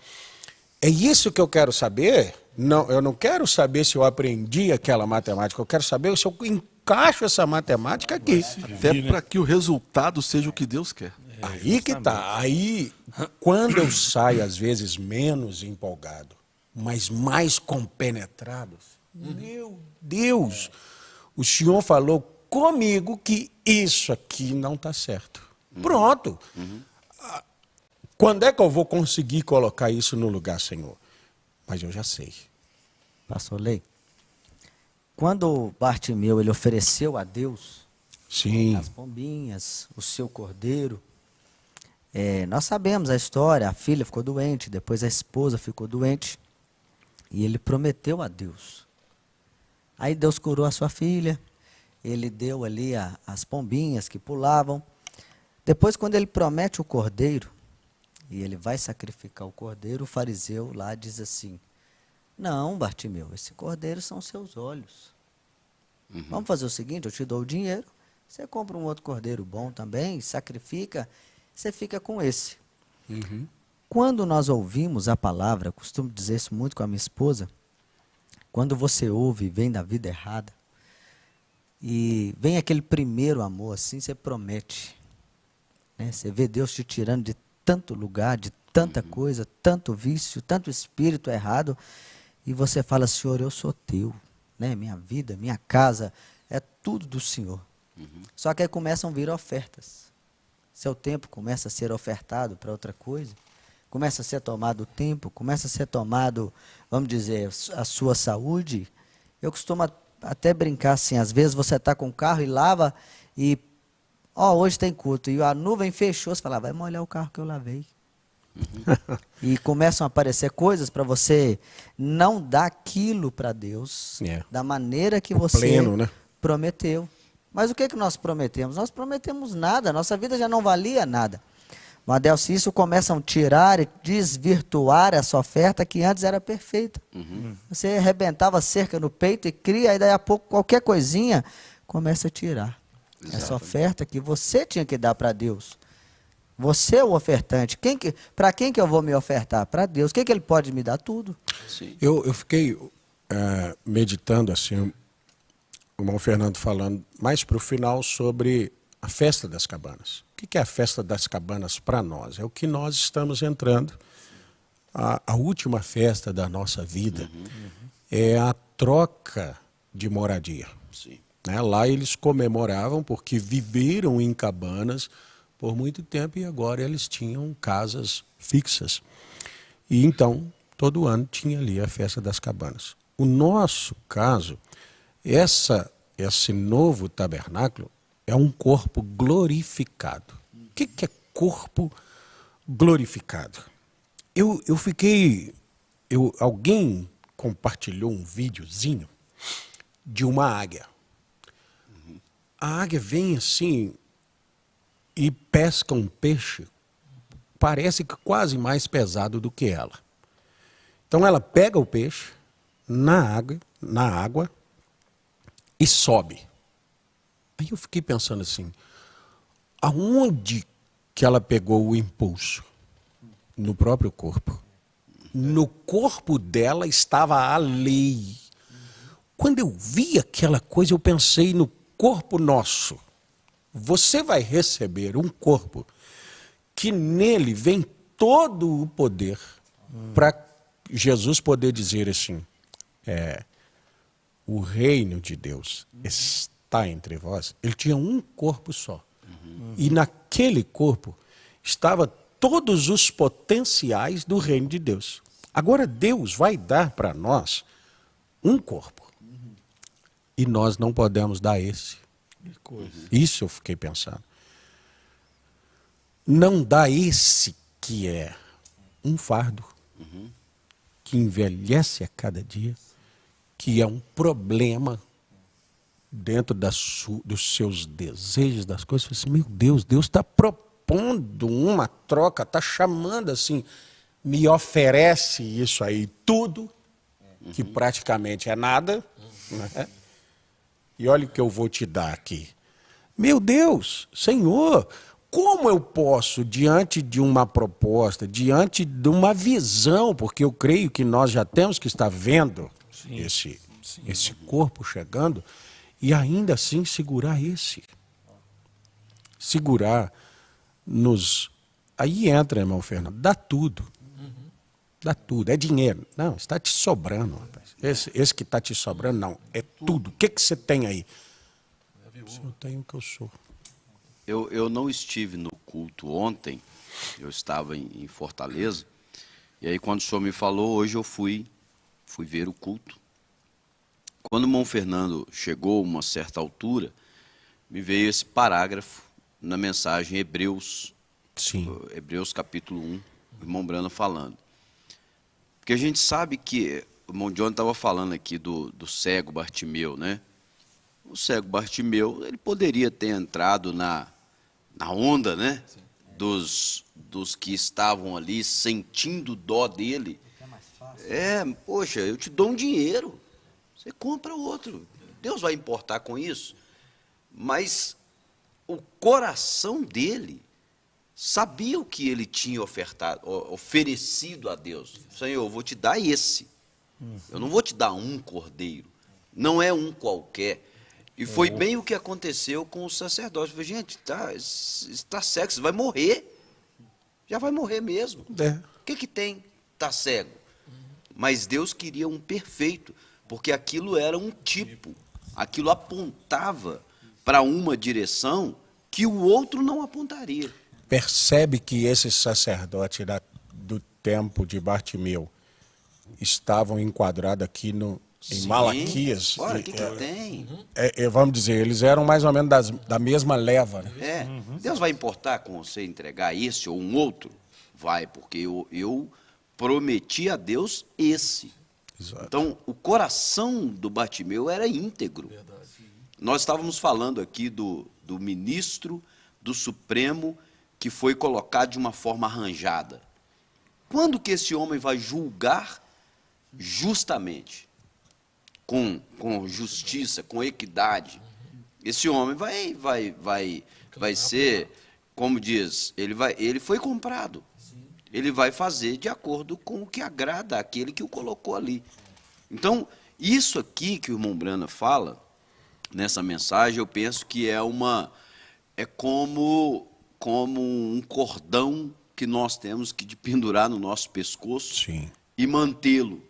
[SPEAKER 3] É isso que eu quero saber. Não, eu não quero saber se eu aprendi aquela matemática. Eu quero saber se eu encaixo essa matemática aqui.
[SPEAKER 4] Até para que o resultado seja o que Deus quer.
[SPEAKER 3] Aí que tá. Aí, quando eu saio, às vezes, menos empolgado, mas mais compenetrado, meu Deus, o senhor falou comigo que isso aqui não está certo. Pronto. Quando é que eu vou conseguir colocar isso no lugar, Senhor? Mas eu já sei.
[SPEAKER 6] Pastor Lei, quando Bartimeu ele ofereceu a Deus
[SPEAKER 3] Sim.
[SPEAKER 6] as pombinhas, o seu cordeiro, nós sabemos a história, a filha ficou doente, depois a esposa ficou doente, e ele prometeu a Deus. Aí Deus curou a sua filha, ele deu ali as pombinhas que pulavam. Depois, quando ele promete o cordeiro, e ele vai sacrificar o cordeiro, o fariseu lá diz assim: não, Bartimeu, esse cordeiro são seus olhos. Vamos fazer o seguinte, eu te dou o dinheiro, você compra um outro cordeiro bom também, sacrifica, você fica com esse. quando nós ouvimos a palavra, eu costumo dizer isso muito com a minha esposa, quando você ouve e vem da vida errada, e vem aquele primeiro amor, assim, você promete. Né? Você vê Deus te tirando de tanto lugar, de tanta coisa, tanto vício, tanto espírito errado, e você fala, Senhor, eu sou teu, né? Minha vida, minha casa, é tudo do Senhor. Só que aí começam a vir ofertas. Seu tempo começa a ser ofertado para outra coisa, começa a ser tomado o tempo, começa a ser tomado, vamos dizer, a sua saúde. Eu costumo até brincar assim, às vezes você está com o carro e lava e, hoje tem culto, e a nuvem fechou, você fala, vai molhar o carro que eu lavei. E começam a aparecer coisas para você não dar aquilo para Deus da maneira que você
[SPEAKER 3] pleno, né?
[SPEAKER 6] prometeu. Mas o que nós prometemos? Nós prometemos nada, nossa vida já não valia nada. Mas, se isso começam a tirar e desvirtuar essa oferta que antes era perfeita. Você arrebentava cerca no peito e cria, aí daí a pouco qualquer coisinha começa a tirar. Essa oferta que você tinha que dar para Deus. Você é o ofertante. Para quem que eu vou me ofertar? Para Deus. O que Ele pode me dar? Tudo.
[SPEAKER 5] Sim.
[SPEAKER 3] Eu fiquei meditando assim, o irmão Fernando falando mais para o final sobre a festa das cabanas. O que é a festa das cabanas para nós? É o que nós estamos entrando, a última festa da nossa vida, é a troca de moradia.
[SPEAKER 5] Sim.
[SPEAKER 3] Né? Lá eles comemoravam porque viveram em cabanas por muito tempo e agora eles tinham casas fixas. E então, todo ano tinha ali a festa das cabanas. O nosso caso, esse novo tabernáculo é um corpo glorificado. O que é corpo glorificado? Alguém compartilhou um videozinho de uma águia. A águia vem assim e pesca um peixe, parece que quase mais pesado do que ela. Então ela pega o peixe na água e sobe. Aí eu fiquei pensando assim, aonde que ela pegou o impulso? No próprio corpo. No corpo dela estava a lei. Quando eu vi aquela coisa, eu pensei no corpo nosso. Você vai receber um corpo que nele vem todo o poder para Jesus poder dizer assim, o reino de Deus está entre vós. Ele tinha um corpo só. E naquele corpo estava todos os potenciais do reino de Deus. Agora Deus vai dar para nós um corpo. E nós não podemos dar esse. Isso eu fiquei pensando. Não dá esse que é um fardo, que envelhece a cada dia, que é um problema dentro dos seus desejos, das coisas. Assim, meu Deus está propondo uma troca, está chamando assim, me oferece isso aí tudo, que praticamente é nada, né? E olha o que eu vou te dar aqui. Meu Deus, Senhor, como eu posso, diante de uma proposta, diante de uma visão, porque eu creio que nós já temos que estar vendo esse corpo chegando, e ainda assim segurar esse. Segurar nos... Aí entra, irmão Fernando, dá tudo. Dá tudo, é dinheiro. Não, está te sobrando, rapaz. Esse que está te sobrando, não. É tudo. O que você tem aí? Eu tenho o que eu sou.
[SPEAKER 5] Eu não estive no culto ontem, eu estava em Fortaleza, e aí quando o senhor me falou, hoje eu fui ver o culto. Quando o irmão Fernando chegou a uma certa altura, me veio esse parágrafo na mensagem Hebreus, Hebreus capítulo 1, o irmão Brana falando. Porque a gente sabe que, o irmão John estava falando aqui do cego Bartimeu, né? O cego Bartimeu, ele poderia ter entrado na onda, né? Dos que estavam ali sentindo dó dele. Poxa, eu te dou um dinheiro, você compra outro. Deus vai importar com isso? Mas o coração dele sabia o que ele tinha oferecido a Deus. Senhor, eu vou te dar esse. Eu não vou te dar um cordeiro. Não é um qualquer. E foi bem o que aconteceu com o sacerdote. Eu falei, gente, está cego, você vai morrer. Já vai morrer mesmo. O que tem? Está cego. Mas Deus queria um perfeito, porque aquilo era um tipo. Aquilo apontava para uma direção que o outro não apontaria.
[SPEAKER 3] Percebe que esses sacerdotes do tempo de Bartimeu estavam enquadrados aqui em Malaquias.
[SPEAKER 5] Olha, o que tem?
[SPEAKER 3] Vamos dizer, eles eram mais ou menos da mesma leva. Né?
[SPEAKER 5] Deus vai importar com você entregar esse ou um outro? Vai, porque eu prometi a Deus esse.
[SPEAKER 3] Exato.
[SPEAKER 5] Então, o coração do Bartimeu era íntegro. Nós estávamos falando aqui do ministro do Supremo que foi colocado de uma forma arranjada. Quando que esse homem vai julgar justamente? Com justiça, com equidade. Esse homem vai ser, como diz, ele foi comprado. Ele vai fazer de acordo com o que agrada àquele que o colocou ali. Então, isso aqui que o irmão Brana fala, nessa mensagem, eu penso que é como um cordão que nós temos que de pendurar no nosso pescoço.
[SPEAKER 3] Sim.
[SPEAKER 5] E mantê-lo.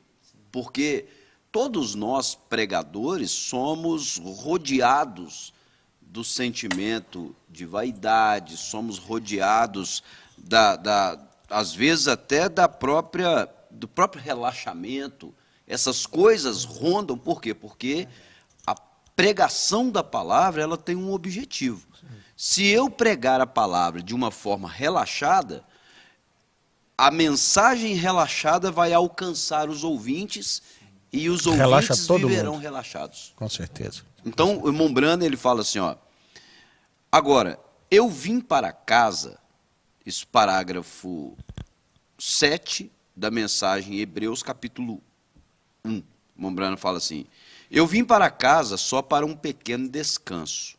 [SPEAKER 5] Porque todos nós, pregadores, somos rodeados do sentimento de vaidade, somos rodeados, às vezes até do próprio relaxamento. Essas coisas rondam, por quê? Porque a pregação da palavra ela tem um objetivo. Se eu pregar a palavra de uma forma relaxada, a mensagem relaxada vai alcançar os ouvintes e os ouvintes viverão relaxados.
[SPEAKER 3] Com certeza.
[SPEAKER 5] Então, o irmão Brana, ele fala assim, ó, agora, eu vim para casa, esse parágrafo 7 da mensagem Hebreus, capítulo 1. O irmão Brana fala assim, eu vim para casa só para um pequeno descanso,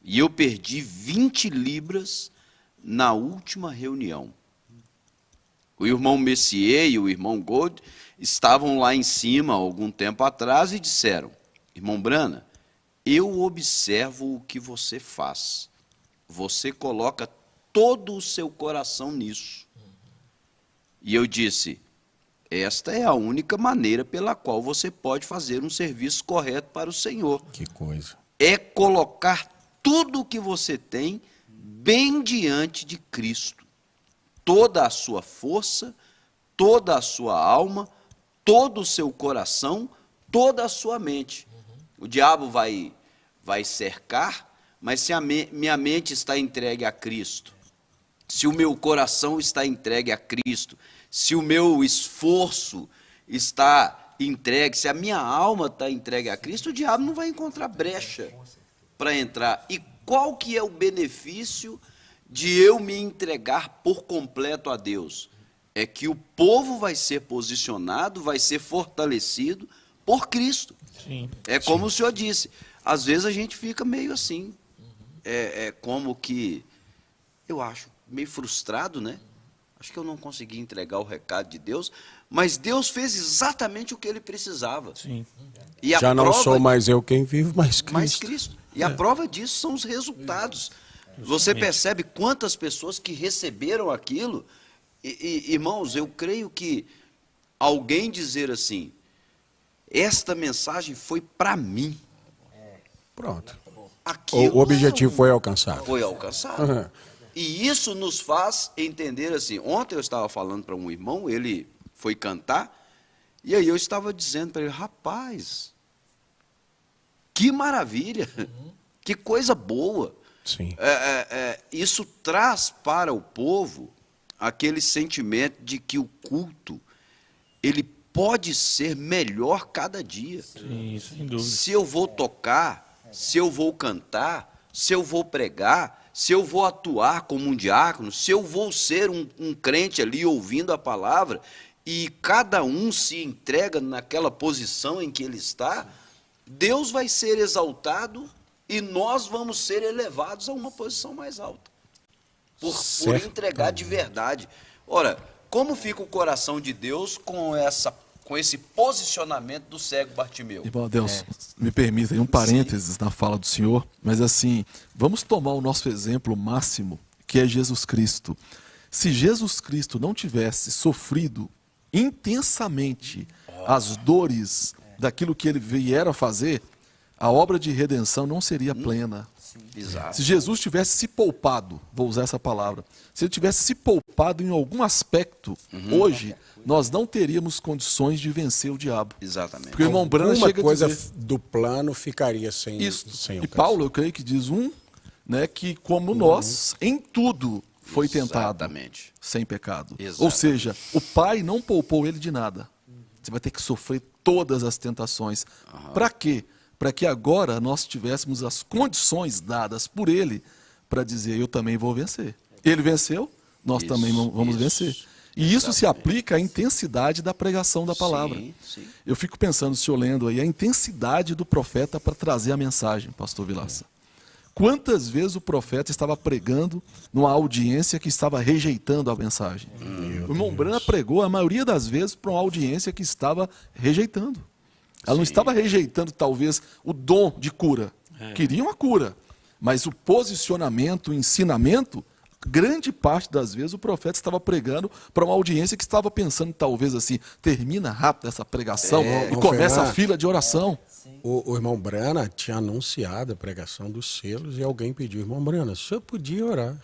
[SPEAKER 5] e eu perdi 20 libras na última reunião. O irmão Messier e o irmão Gold estavam lá em cima algum tempo atrás e disseram, irmão Brana, eu observo o que você faz. Você coloca todo o seu coração nisso. E eu disse, esta é a única maneira pela qual você pode fazer um serviço correto para o Senhor.
[SPEAKER 3] Que coisa.
[SPEAKER 5] É colocar tudo o que você tem bem diante de Cristo. Toda a sua força, toda a sua alma, todo o seu coração, toda a sua mente. O diabo vai cercar, mas se a minha mente está entregue a Cristo, se o meu coração está entregue a Cristo, se o meu esforço está entregue, se a minha alma está entregue a Cristo, o diabo não vai encontrar brecha para entrar. E qual que é o benefício de eu me entregar por completo a Deus? É que o povo vai ser posicionado, vai ser fortalecido por Cristo.
[SPEAKER 7] Sim.
[SPEAKER 5] É como o senhor disse, às vezes a gente fica meio assim, como que, eu acho, meio frustrado, né? Acho que eu não consegui entregar o recado de Deus, mas Deus fez exatamente o que ele precisava.
[SPEAKER 7] Sim.
[SPEAKER 5] E a
[SPEAKER 3] Já não
[SPEAKER 5] prova
[SPEAKER 3] sou mais eu quem vive, mas Cristo.
[SPEAKER 5] mais Cristo. E a prova disso são os resultados. Você percebe quantas pessoas que receberam aquilo. Irmãos, eu creio que alguém dizer assim, esta mensagem foi para mim.
[SPEAKER 3] Pronto.
[SPEAKER 5] Aquilo
[SPEAKER 3] O objetivo foi alcançado.
[SPEAKER 5] foi alcançado.
[SPEAKER 3] Uhum.
[SPEAKER 5] E isso nos faz entender assim. Ontem eu estava falando para um irmão, ele foi cantar, e aí eu estava dizendo para ele, rapaz, que maravilha, que coisa boa.
[SPEAKER 3] Sim.
[SPEAKER 5] Isso traz para o povo aquele sentimento de que o culto, ele pode ser melhor cada dia.
[SPEAKER 7] Sim, sem dúvida.
[SPEAKER 5] Se eu vou tocar, se eu vou cantar, se eu vou pregar, se eu vou atuar como um diácono, se eu vou ser um crente ali ouvindo a palavra, e cada um se entrega naquela posição em que ele está, Deus vai ser exaltado e nós vamos ser elevados a uma posição mais alta. por
[SPEAKER 3] Certamente.
[SPEAKER 5] entregar de verdade. Ora, como fica o coração de Deus com esse posicionamento do cego Bartimeu?
[SPEAKER 4] Irmão Deus, me permita aí um parênteses na fala do senhor, mas assim, vamos tomar o nosso exemplo máximo, que é Jesus Cristo. Se Jesus Cristo não tivesse sofrido intensamente as dores daquilo que ele viera a fazer, a obra de redenção não seria plena.
[SPEAKER 5] Exato.
[SPEAKER 4] Se Jesus tivesse se poupado, vou usar essa palavra, se ele tivesse se poupado em algum aspecto, hoje nós não teríamos condições de vencer o diabo.
[SPEAKER 5] Exatamente.
[SPEAKER 4] Porque o irmão Branham
[SPEAKER 3] Uma
[SPEAKER 4] chega a
[SPEAKER 3] coisa
[SPEAKER 4] dizer
[SPEAKER 3] do plano ficaria sem
[SPEAKER 4] isso.
[SPEAKER 3] sem
[SPEAKER 4] E
[SPEAKER 3] alcance.
[SPEAKER 4] Paulo, eu creio que diz né, que como nós, em tudo, foi tentado
[SPEAKER 5] Exatamente.
[SPEAKER 4] sem pecado.
[SPEAKER 5] Exatamente.
[SPEAKER 4] Ou seja, o Pai não poupou ele de nada. Você vai ter que sofrer todas as tentações. Para quê? Para que agora nós tivéssemos as condições dadas por ele para dizer, eu também vou vencer. Ele venceu, nós
[SPEAKER 5] Isso,
[SPEAKER 4] também vamos
[SPEAKER 5] isso.
[SPEAKER 4] vencer. E isso se aplica à intensidade da pregação da palavra.
[SPEAKER 5] Sim, sim.
[SPEAKER 4] Eu fico pensando, o senhor lendo aí, a intensidade do profeta para trazer a mensagem, pastor Vilaça. Quantas vezes o profeta estava pregando numa audiência que estava rejeitando a mensagem? O irmão Branham pregou, a maioria das vezes, para uma audiência que estava rejeitando. Ela não estava rejeitando, talvez, o dom de cura. Queriam a cura. Mas o posicionamento, o ensinamento, grande parte das vezes o profeta estava pregando para uma audiência que estava pensando, talvez assim, termina rápido essa pregação e começa a
[SPEAKER 3] Fernando.
[SPEAKER 4] fila de oração.
[SPEAKER 3] O irmão Brana tinha anunciado a pregação dos selos e alguém pediu, irmão Brana, o senhor podia orar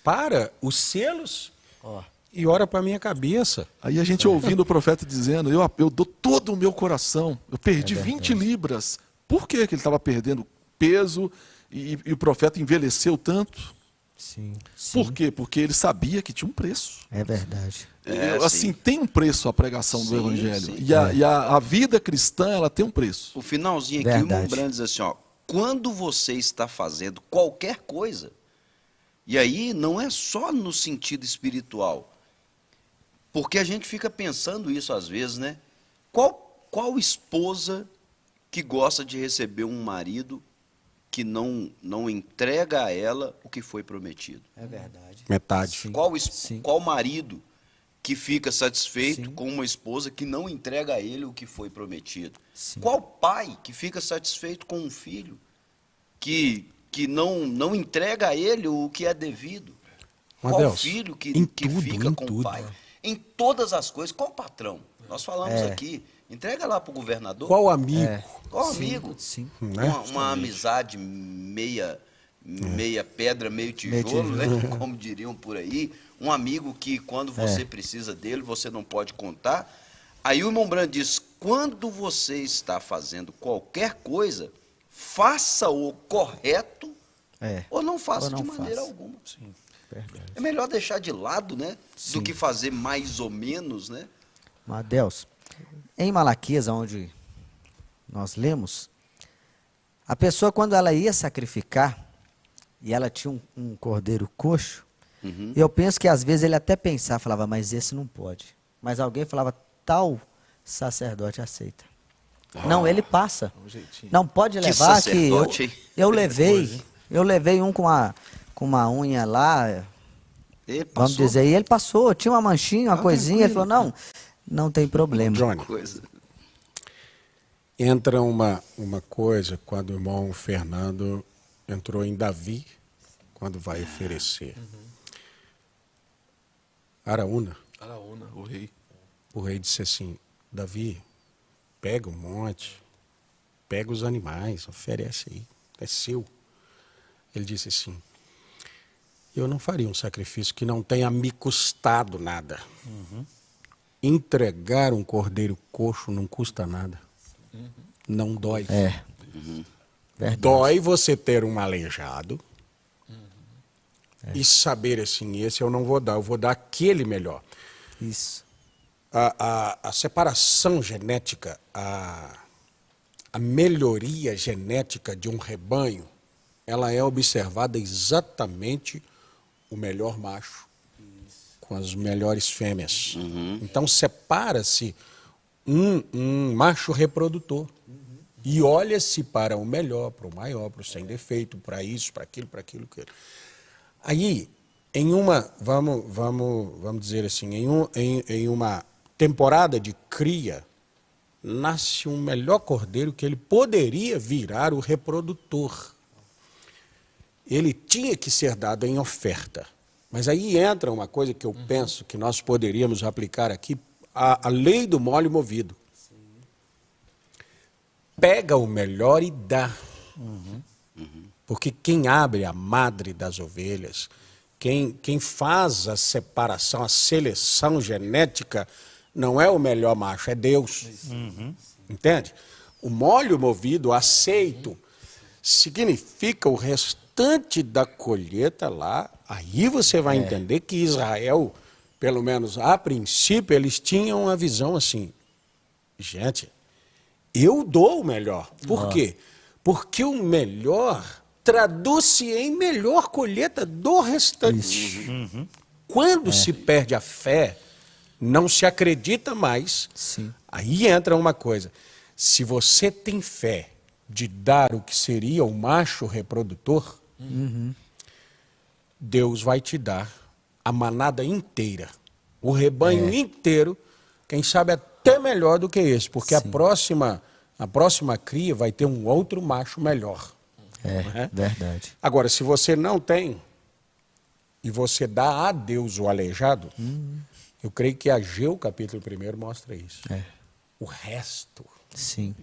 [SPEAKER 3] para os selos e ora para a minha cabeça.
[SPEAKER 4] Aí a gente ouvindo o profeta dizendo, eu dou todo o meu coração, eu perdi 20 libras. Por que que ele estava perdendo peso e o profeta envelheceu tanto?
[SPEAKER 6] Sim.
[SPEAKER 4] Por quê? Porque ele sabia que tinha um preço.
[SPEAKER 6] É verdade.
[SPEAKER 4] Assim, tem um preço a pregação do
[SPEAKER 5] Sim,
[SPEAKER 4] Evangelho.
[SPEAKER 5] sim.
[SPEAKER 4] E a vida cristã, ela tem um preço.
[SPEAKER 5] O finalzinho aqui, o irmão
[SPEAKER 6] Verdade.
[SPEAKER 5] Branham diz assim, ó, quando você está fazendo qualquer coisa, e aí não é só no sentido espiritual, porque a gente fica pensando isso às vezes, né? Qual esposa que gosta de receber um marido que não entrega a ela o que foi prometido?
[SPEAKER 6] É verdade.
[SPEAKER 3] Metade.
[SPEAKER 6] Sim. Sim.
[SPEAKER 5] Qual marido que fica satisfeito
[SPEAKER 6] Sim.
[SPEAKER 5] com uma esposa que não entrega a ele o que foi prometido?
[SPEAKER 6] Sim.
[SPEAKER 5] Qual pai que fica satisfeito com um filho que não entrega a ele o que é devido?
[SPEAKER 3] Mas,
[SPEAKER 5] Qual
[SPEAKER 3] Deus,
[SPEAKER 5] filho que
[SPEAKER 3] em tudo,
[SPEAKER 5] fica
[SPEAKER 3] em
[SPEAKER 5] com
[SPEAKER 3] tudo.
[SPEAKER 5] o pai? Em todas as coisas. Qual patrão? Nós falamos
[SPEAKER 6] É.
[SPEAKER 5] aqui. Entrega lá para o governador.
[SPEAKER 3] Qual amigo?
[SPEAKER 5] Qual
[SPEAKER 6] Sim,
[SPEAKER 5] amigo?
[SPEAKER 6] sim.
[SPEAKER 3] Né?
[SPEAKER 5] Uma amizade meia pedra, meio tijolo, né? Como diriam por aí. Um amigo que quando você precisa dele, você não pode contar. Aí o irmão Branham diz, quando você está fazendo qualquer coisa, faça o correto ou não faça
[SPEAKER 6] Ou não
[SPEAKER 5] de maneira
[SPEAKER 6] faça.
[SPEAKER 5] alguma.
[SPEAKER 6] Verdade.
[SPEAKER 5] É melhor deixar de lado, né? Do que fazer mais ou menos, né?
[SPEAKER 6] Mas, Deus, em Malaquias, onde nós lemos, a pessoa, quando ela ia sacrificar, e ela tinha um cordeiro coxo, eu penso que às vezes ele até pensava, falava, mas esse não pode. Mas alguém falava, tal sacerdote aceita. Não, ele passa. Não pode
[SPEAKER 5] Que
[SPEAKER 6] levar que
[SPEAKER 5] sacerdote, hein?
[SPEAKER 6] eu levei um com uma unha lá,
[SPEAKER 5] E
[SPEAKER 6] vamos
[SPEAKER 5] passou
[SPEAKER 6] dizer, e ele passou, tinha uma manchinha, uma coisinha, ele
[SPEAKER 5] tranquilo.
[SPEAKER 6] falou, não tem problema.
[SPEAKER 3] Johnny,
[SPEAKER 5] coisa.
[SPEAKER 3] entra uma coisa quando o irmão Fernando entrou em Davi, quando vai oferecer. Araúna,
[SPEAKER 4] Araúna, o rei.
[SPEAKER 3] o rei disse assim, Davi, pega um monte, pega os animais, oferece aí, é seu. Ele disse assim, eu não faria um sacrifício que não tenha me custado nada. Entregar um cordeiro coxo não custa nada. Não dói.
[SPEAKER 6] Verdade.
[SPEAKER 3] Dói você ter um aleijado e saber assim, esse eu não vou dar, eu vou dar aquele melhor.
[SPEAKER 6] Isso.
[SPEAKER 3] A separação genética, a melhoria genética de um rebanho, ela é observada exatamente o melhor macho com as melhores fêmeas. Então separa-se um macho reprodutor e olha-se para o melhor, para o maior, para o sem defeito, para isso, para aquilo, para aquilo. Aí, vamos dizer assim, em uma temporada de cria, nasce um melhor cordeiro que ele poderia virar o reprodutor. Ele tinha que ser dado em oferta. Mas aí entra uma coisa que eu penso que nós poderíamos aplicar aqui, a lei do molho movido. Pega o melhor e dá. Porque quem abre a madre das ovelhas, quem faz a separação, a seleção genética, não é o melhor macho, é Deus. Entende? O molho movido, aceito, significa o restante da colheita lá. Aí você vai entender que Israel, pelo menos a princípio, eles tinham uma visão assim. Gente, eu dou o melhor. Por quê? Porque o melhor traduz-se em melhor colheita do restante. Quando se perde a fé, não se acredita mais.
[SPEAKER 6] Sim.
[SPEAKER 3] Aí entra uma coisa. Se você tem fé de dar o que seria o macho reprodutor, Deus vai te dar a manada inteira, o rebanho inteiro, quem sabe até melhor do que esse, porque a próxima cria vai ter um outro macho melhor.
[SPEAKER 6] Verdade.
[SPEAKER 3] Agora, se você não tem, e você dá a Deus o aleijado, eu creio que Ageu, capítulo 1, mostra isso. O resto
[SPEAKER 6] Sim.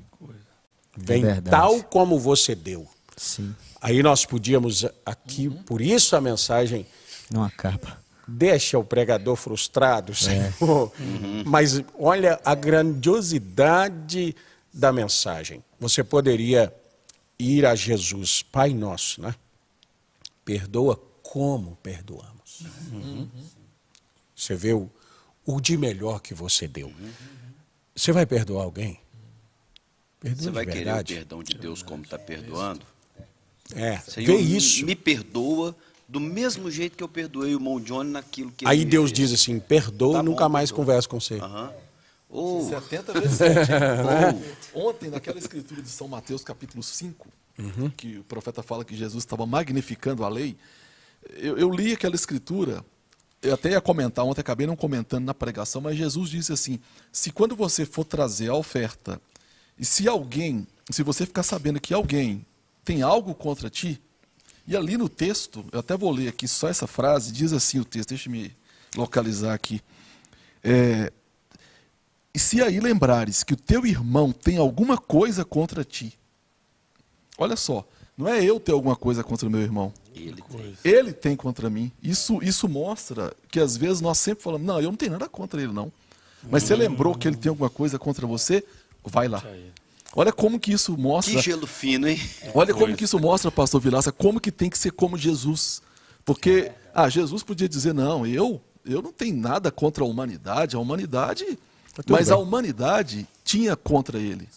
[SPEAKER 3] vem
[SPEAKER 6] verdade.
[SPEAKER 3] tal como você deu.
[SPEAKER 6] Sim.
[SPEAKER 3] Aí nós podíamos aqui, por isso a mensagem,
[SPEAKER 6] Não acaba.
[SPEAKER 3] deixa o pregador frustrado, Senhor. Mas olha a grandiosidade da mensagem. Você poderia ir a Jesus, Pai nosso, né? Perdoa como perdoamos. Você vê o de melhor que você deu. Você vai perdoar alguém? Perdoa
[SPEAKER 5] Você vai
[SPEAKER 3] de
[SPEAKER 5] querer o
[SPEAKER 3] verdade.
[SPEAKER 5] perdão de Deus como está perdoando?
[SPEAKER 3] Vê
[SPEAKER 5] Senhor,
[SPEAKER 3] isso.
[SPEAKER 5] me perdoa do mesmo jeito que eu perdoei o irmão Johnny naquilo que
[SPEAKER 3] Aí
[SPEAKER 5] ele me
[SPEAKER 3] Deus
[SPEAKER 5] fez.
[SPEAKER 3] diz assim, perdoa
[SPEAKER 5] Tá
[SPEAKER 3] e nunca
[SPEAKER 5] bom,
[SPEAKER 3] mais
[SPEAKER 5] perdoa.
[SPEAKER 3] conversa com você.
[SPEAKER 4] 70 vezes 7. Ontem, naquela escritura de São Mateus, capítulo 5, que o profeta fala que Jesus estava magnificando a lei, eu li aquela escritura, eu até ia comentar, ontem acabei não comentando na pregação, mas Jesus disse assim, se quando você for trazer a oferta, e se você ficar sabendo que alguém tem algo contra ti, e ali no texto, eu até vou ler aqui só essa frase, diz assim o texto, deixa eu me localizar aqui. E se aí lembrares que o teu irmão tem alguma coisa contra ti, olha só, não é eu ter alguma coisa contra o meu irmão, ele tem contra mim. Isso mostra que às vezes nós sempre falamos, não, eu não tenho nada contra ele não. Mas você lembrou que ele tem alguma coisa contra você? Vai lá. Olha como que isso mostra.
[SPEAKER 5] Que gelo fino, hein?
[SPEAKER 4] Olha como que isso mostra, pastor Vilaça, como que tem que ser como Jesus. Porque Jesus podia dizer, não, eu não tenho nada contra a humanidade, mas a humanidade tinha contra ele.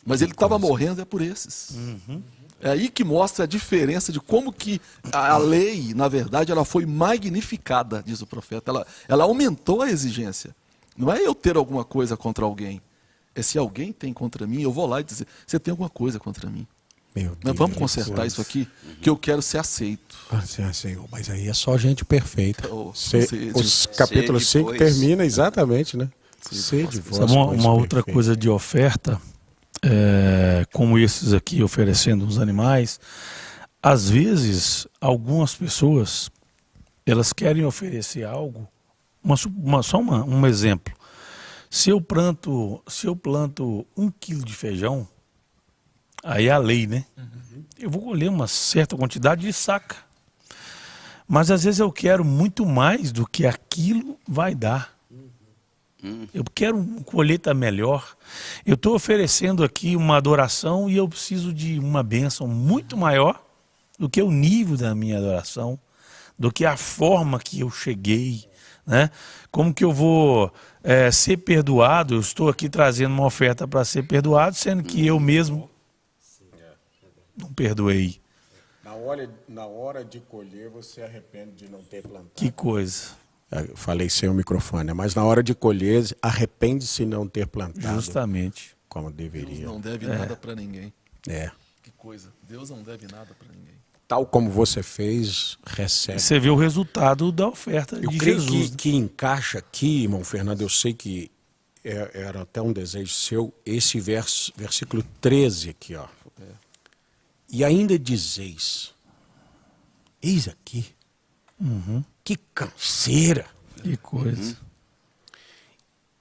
[SPEAKER 4] Mas ele estava morrendo por esses. É aí que mostra a diferença de como que a lei, na verdade, ela foi magnificada, diz o profeta. Ela aumentou a exigência. Não é eu ter alguma coisa contra alguém. É se alguém tem contra mim, eu vou lá e dizer, você tem alguma coisa contra mim. Nós vamos consertar isso aqui, que eu quero ser aceito.
[SPEAKER 3] Senhor, mas aí é só gente perfeita.
[SPEAKER 4] Oh,
[SPEAKER 3] Os capítulo 5 termina exatamente, né? Sede vós,
[SPEAKER 7] Sabe uma outra coisa de oferta, como esses aqui oferecendo os animais, às vezes algumas pessoas elas querem oferecer algo, um exemplo. Se eu planto 1 quilo de feijão, aí é a lei, né? Eu vou colher uma certa quantidade de saca. Mas às vezes eu quero muito mais do que aquilo vai dar. Eu quero uma colheita melhor. Eu estou oferecendo aqui uma adoração e eu preciso de uma bênção muito maior do que o nível da minha adoração, do que a forma que eu cheguei, né? Como que eu vou ser perdoado? Eu estou aqui trazendo uma oferta para ser perdoado, sendo que eu mesmo não perdoei.
[SPEAKER 3] Na hora de colher, você arrepende de não ter plantado.
[SPEAKER 7] Que coisa.
[SPEAKER 3] Eu falei sem o microfone, mas na hora de colher, arrepende-se de não ter plantado.
[SPEAKER 7] Justamente.
[SPEAKER 3] Como deveria.
[SPEAKER 4] Deus não deve nada para ninguém.
[SPEAKER 3] É.
[SPEAKER 4] Que coisa. Deus não deve nada para ninguém.
[SPEAKER 3] tal como você fez, recebe.
[SPEAKER 7] Você vê o resultado da oferta
[SPEAKER 3] Eu
[SPEAKER 7] de
[SPEAKER 3] creio
[SPEAKER 7] Jesus.
[SPEAKER 3] que encaixa aqui, irmão Fernando, eu sei que era até um desejo seu, esse versículo 13 aqui, ó. E ainda dizeis, eis aqui, que canseira.
[SPEAKER 7] Que coisa.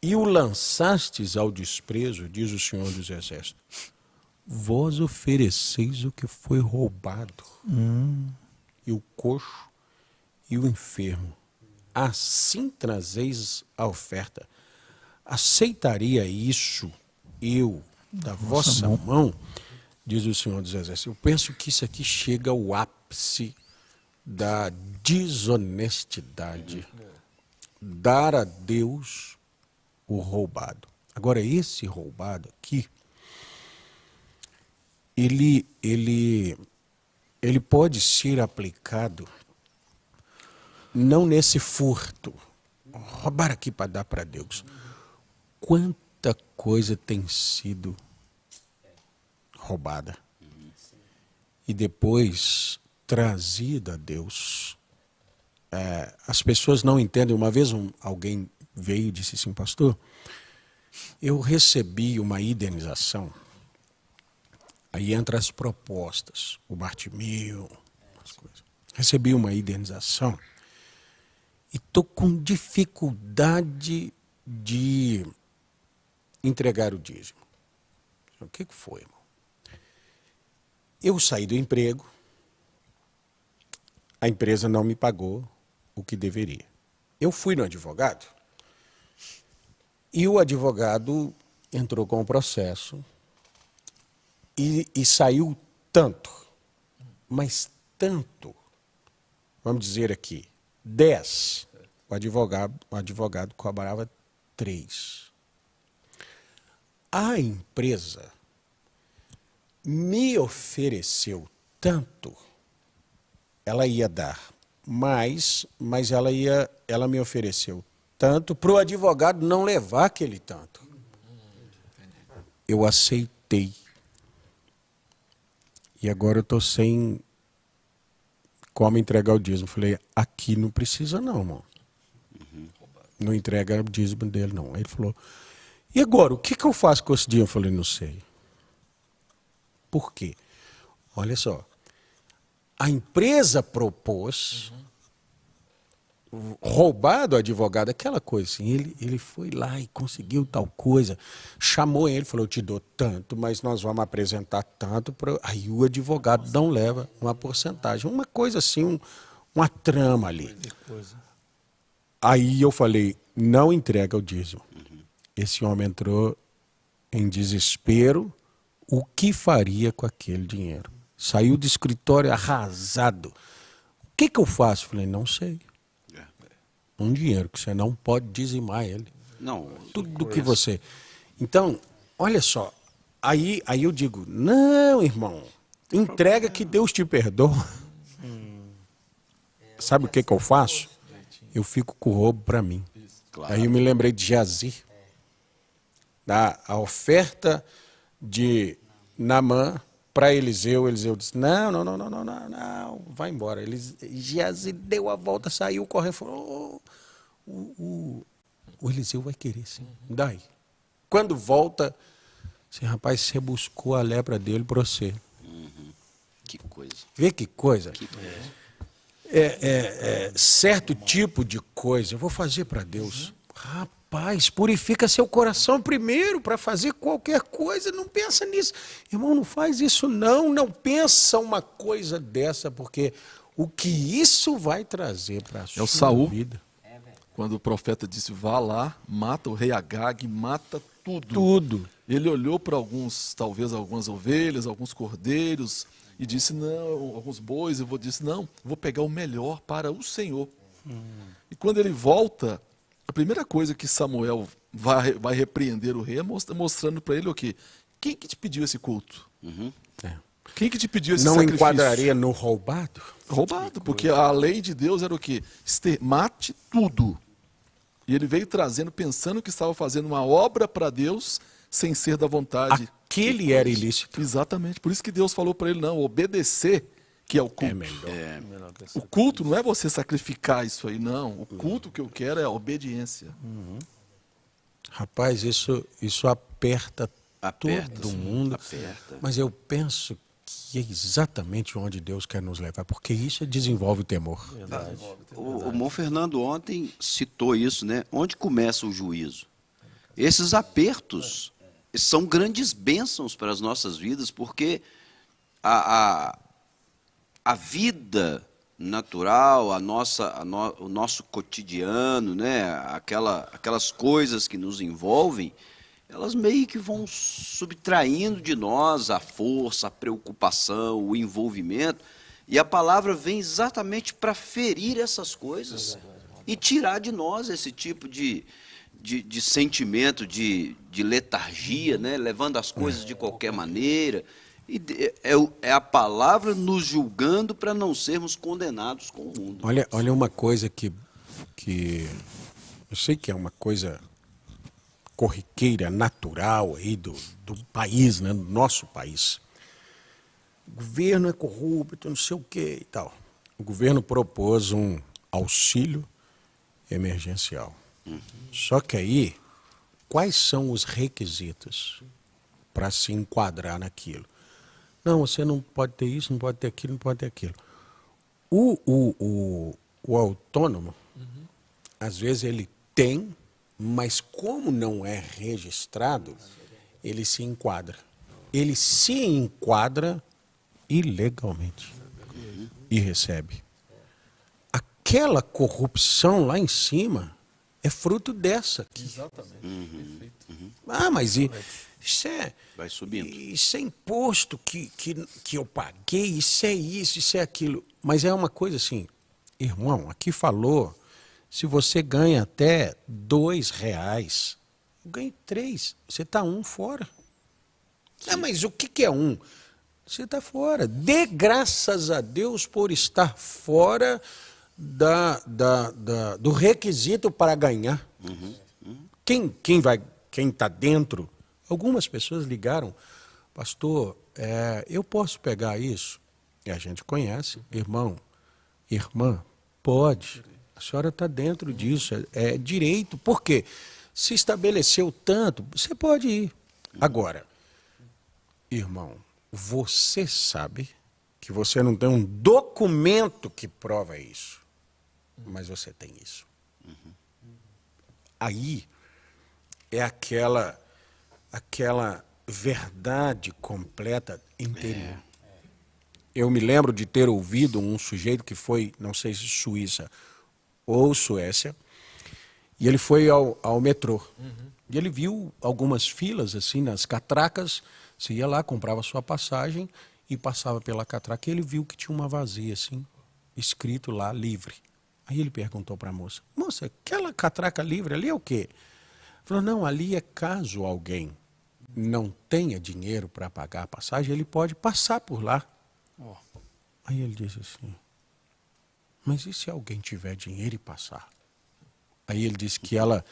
[SPEAKER 3] E o lançastes ao desprezo, diz o Senhor dos Exércitos. Vós ofereceis o que foi roubado, e o coxo e o enfermo. Assim trazeis a oferta. Aceitaria isso eu da vossa mão? Diz o Senhor dos Exércitos. Eu penso que isso aqui chega ao ápice da desonestidade. Dar a Deus o roubado. Agora, esse roubado aqui, ele pode ser aplicado não nesse furto. Roubar aqui para dar para Deus. Quanta coisa tem sido roubada e depois trazida a Deus. As pessoas não entendem. Uma vez alguém veio e disse assim, pastor, eu recebi uma indenização. Aí entra as propostas, o Bartimeu, as coisas. Recebi uma indenização e estou com dificuldade de entregar o dízimo. O que foi, irmão? Eu saí do emprego, a empresa não me pagou o que deveria. Eu fui no advogado e o advogado entrou com o processo e saiu tanto, mas tanto, vamos dizer aqui, 10, o advogado cobrava 3. A empresa me ofereceu tanto, ela ia dar mais, mas ela me ofereceu tanto para o advogado não levar aquele tanto. Eu aceitei. E agora eu estou sem como entregar o dízimo. Falei, aqui não precisa não, irmão. Não entrega o dízimo dele, não. Aí ele falou, e agora, o que eu faço com esse dinheiro? Eu falei, não sei. Por quê? Olha só, a empresa propôs roubar do advogado aquela coisa assim, ele foi lá e conseguiu tal coisa, chamou ele, falou, eu te dou tanto, mas nós vamos apresentar tanto, aí o advogado não leva uma porcentagem, uma coisa assim, uma trama ali. Aí eu falei, não entrega o dízimo. Esse homem entrou em desespero, o que faria com aquele dinheiro? Saiu do escritório arrasado. O que eu faço? Falei, não sei. Um dinheiro que você não pode dizimar ele.
[SPEAKER 5] Não.
[SPEAKER 3] Tudo que você... Então, olha só, aí eu digo, não, irmão, entrega que Deus te perdoa. Sabe o que eu faço? Eu fico com o roubo para mim.
[SPEAKER 5] Claro.
[SPEAKER 3] Aí eu me lembrei de Geazi. A oferta de Naamã para Eliseu, Eliseu disse, não, vai embora. Geazi deu a volta, saiu correndo, falou, o Eliseu vai querer, sim. Daí. Quando volta, assim, rapaz, você buscou a lepra dele para você.
[SPEAKER 5] Que coisa.
[SPEAKER 3] Vê que coisa. Certo tipo de coisa, eu vou fazer para Deus. Rapaz, purifica seu coração primeiro para fazer qualquer coisa. Não pensa nisso. Irmão, não faz isso não pensa uma coisa dessa, porque o que isso vai trazer para a sua
[SPEAKER 4] Saul,
[SPEAKER 3] vida.
[SPEAKER 4] Quando o profeta disse, vá lá, mata o rei Agag, mata tudo.
[SPEAKER 3] Tudo.
[SPEAKER 4] Ele olhou para talvez algumas ovelhas, alguns cordeiros, e disse, não, alguns bois, disse, não, vou pegar o melhor para o Senhor. E quando ele volta, a primeira coisa que Samuel vai repreender o rei é mostrando para ele o quê? Quem que te pediu esse culto? Quem que te pediu esse sacrifício? Não
[SPEAKER 3] enquadraria no roubado?
[SPEAKER 4] Roubado, porque a lei de Deus era o quê? Mate tudo. E ele veio trazendo, pensando que estava fazendo uma obra para Deus, sem ser da vontade.
[SPEAKER 3] Aquele era ilícito.
[SPEAKER 4] Exatamente. Por isso que Deus falou para ele, não, obedecer que é o culto.
[SPEAKER 3] É melhor.
[SPEAKER 4] O culto não é você sacrificar isso aí, não. O culto que eu quero é a obediência.
[SPEAKER 3] Rapaz, isso aperta todo mundo.
[SPEAKER 5] Aperta.
[SPEAKER 3] Mas eu penso que é exatamente onde Deus quer nos levar, porque isso desenvolve o temor.
[SPEAKER 5] O irmão Fernando ontem citou isso, né? Onde começa o juízo? Esses apertos são grandes bênçãos para as nossas vidas, porque a vida natural, o nosso cotidiano, né? Aquelas coisas que nos envolvem, elas meio que vão subtraindo de nós a força, a preocupação, o envolvimento, e a palavra vem exatamente para ferir essas coisas e tirar de nós esse tipo de sentimento de letargia, né? Levando as coisas de qualquer maneira. E é a palavra nos julgando para não sermos condenados com o mundo.
[SPEAKER 3] Olha uma coisa que eu sei que é uma coisa corriqueira, natural aí do país, né, do nosso país. O governo é corrupto, não sei o que e tal. O governo propôs um auxílio emergencial. Só que aí, quais são os requisitos para se enquadrar naquilo? Não, você não pode ter isso, não pode ter aquilo, não pode ter aquilo. O autônomo, às vezes ele tem, mas como não é registrado, ele se enquadra. Ele se enquadra ilegalmente e recebe. Aquela corrupção lá em cima é fruto dessa aqui.
[SPEAKER 4] Exatamente.
[SPEAKER 3] Ah, mas isso é...
[SPEAKER 5] Vai subindo.
[SPEAKER 3] Isso é imposto que eu paguei, isso é aquilo. Mas é uma coisa assim, irmão, aqui falou, se você ganha até R$2, eu ganhei 3, você está 1 fora. Ah, mas o que é 1? Você está fora. Dê graças a Deus por estar fora do requisito para ganhar. Quem está dentro? Algumas pessoas ligaram, pastor, eu posso pegar isso? E a gente conhece, irmão, irmã, pode. A senhora está dentro disso, é direito. Por quê? Se estabeleceu tanto, você pode ir. Agora, irmão, você sabe que você não tem um documento que prova isso, mas você tem isso. Aí é aquela verdade completa interior. Eu me lembro de ter ouvido um sujeito que foi, não sei se Suíça ou Suécia, e ele foi ao metrô. E ele viu algumas filas assim nas catracas, você ia lá, comprava sua passagem e passava pela catraca, e ele viu que tinha uma vazia assim, escrito lá, livre. Aí ele perguntou para a moça, aquela catraca livre ali é o quê? Falou, não, ali é caso alguém não tenha dinheiro para pagar a passagem, ele pode passar por lá. Aí ele disse assim, mas e se alguém tiver dinheiro e passar? Aí ele disse que ela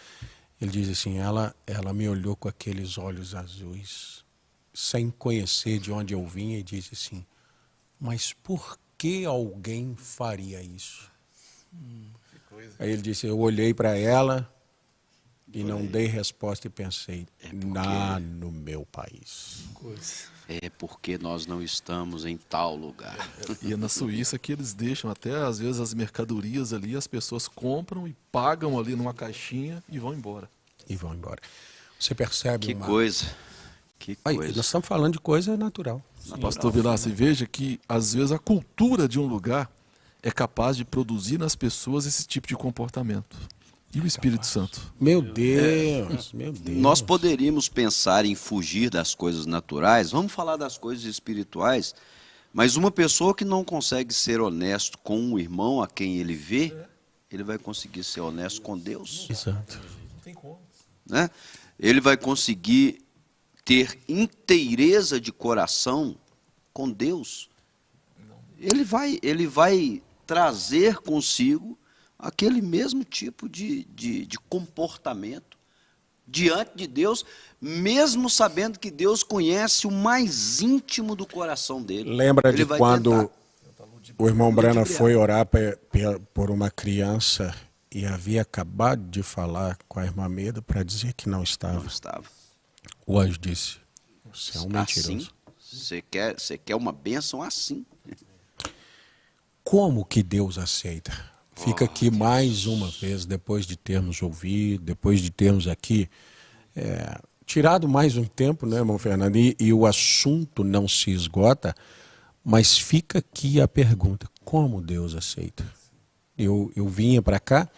[SPEAKER 3] me olhou com aqueles olhos azuis, sem conhecer de onde eu vinha, e disse assim, mas por que alguém faria isso? Aí ele disse, eu olhei para ela e não dei resposta e pensei, no meu país.
[SPEAKER 5] É porque nós não estamos em tal lugar.
[SPEAKER 4] E é na Suíça que eles deixam até, às vezes, as mercadorias ali, as pessoas compram e pagam ali numa caixinha e vão embora.
[SPEAKER 3] Você percebe
[SPEAKER 5] Que coisa.
[SPEAKER 3] Aí, nós estamos falando de coisa natural.
[SPEAKER 4] Pastor Vilaça, e veja que, às vezes, a cultura de um lugar é capaz de produzir nas pessoas esse tipo de comportamento. E o Espírito Santo?
[SPEAKER 3] Meu Deus.
[SPEAKER 5] Nós poderíamos pensar em fugir das coisas naturais, vamos falar das coisas espirituais, mas uma pessoa que não consegue ser honesto com um irmão a quem ele vê, ele vai conseguir ser honesto com Deus.
[SPEAKER 3] Exato.
[SPEAKER 5] Né? Ele vai conseguir ter inteireza de coração com Deus. Ele vai trazer consigo aquele mesmo tipo de comportamento diante de Deus, mesmo sabendo que Deus conhece o mais íntimo do coração dele.
[SPEAKER 3] Lembra
[SPEAKER 5] Ele
[SPEAKER 3] de
[SPEAKER 5] vai
[SPEAKER 3] quando
[SPEAKER 5] tentar.
[SPEAKER 3] O irmão Brana foi orar por uma criança e havia acabado de falar com a irmã Meda para dizer que não estava.
[SPEAKER 5] Não estava.
[SPEAKER 3] O anjo disse, você é um
[SPEAKER 5] Assim,
[SPEAKER 3] mentiroso.
[SPEAKER 5] você quer uma bênção assim?
[SPEAKER 3] Como que Deus aceita? Fica aqui mais uma vez, depois de termos ouvido, depois de termos aqui tirado mais um tempo, né, irmão Fernando? E o assunto não se esgota, mas fica aqui a pergunta, como Deus aceita? Eu vinha para cá,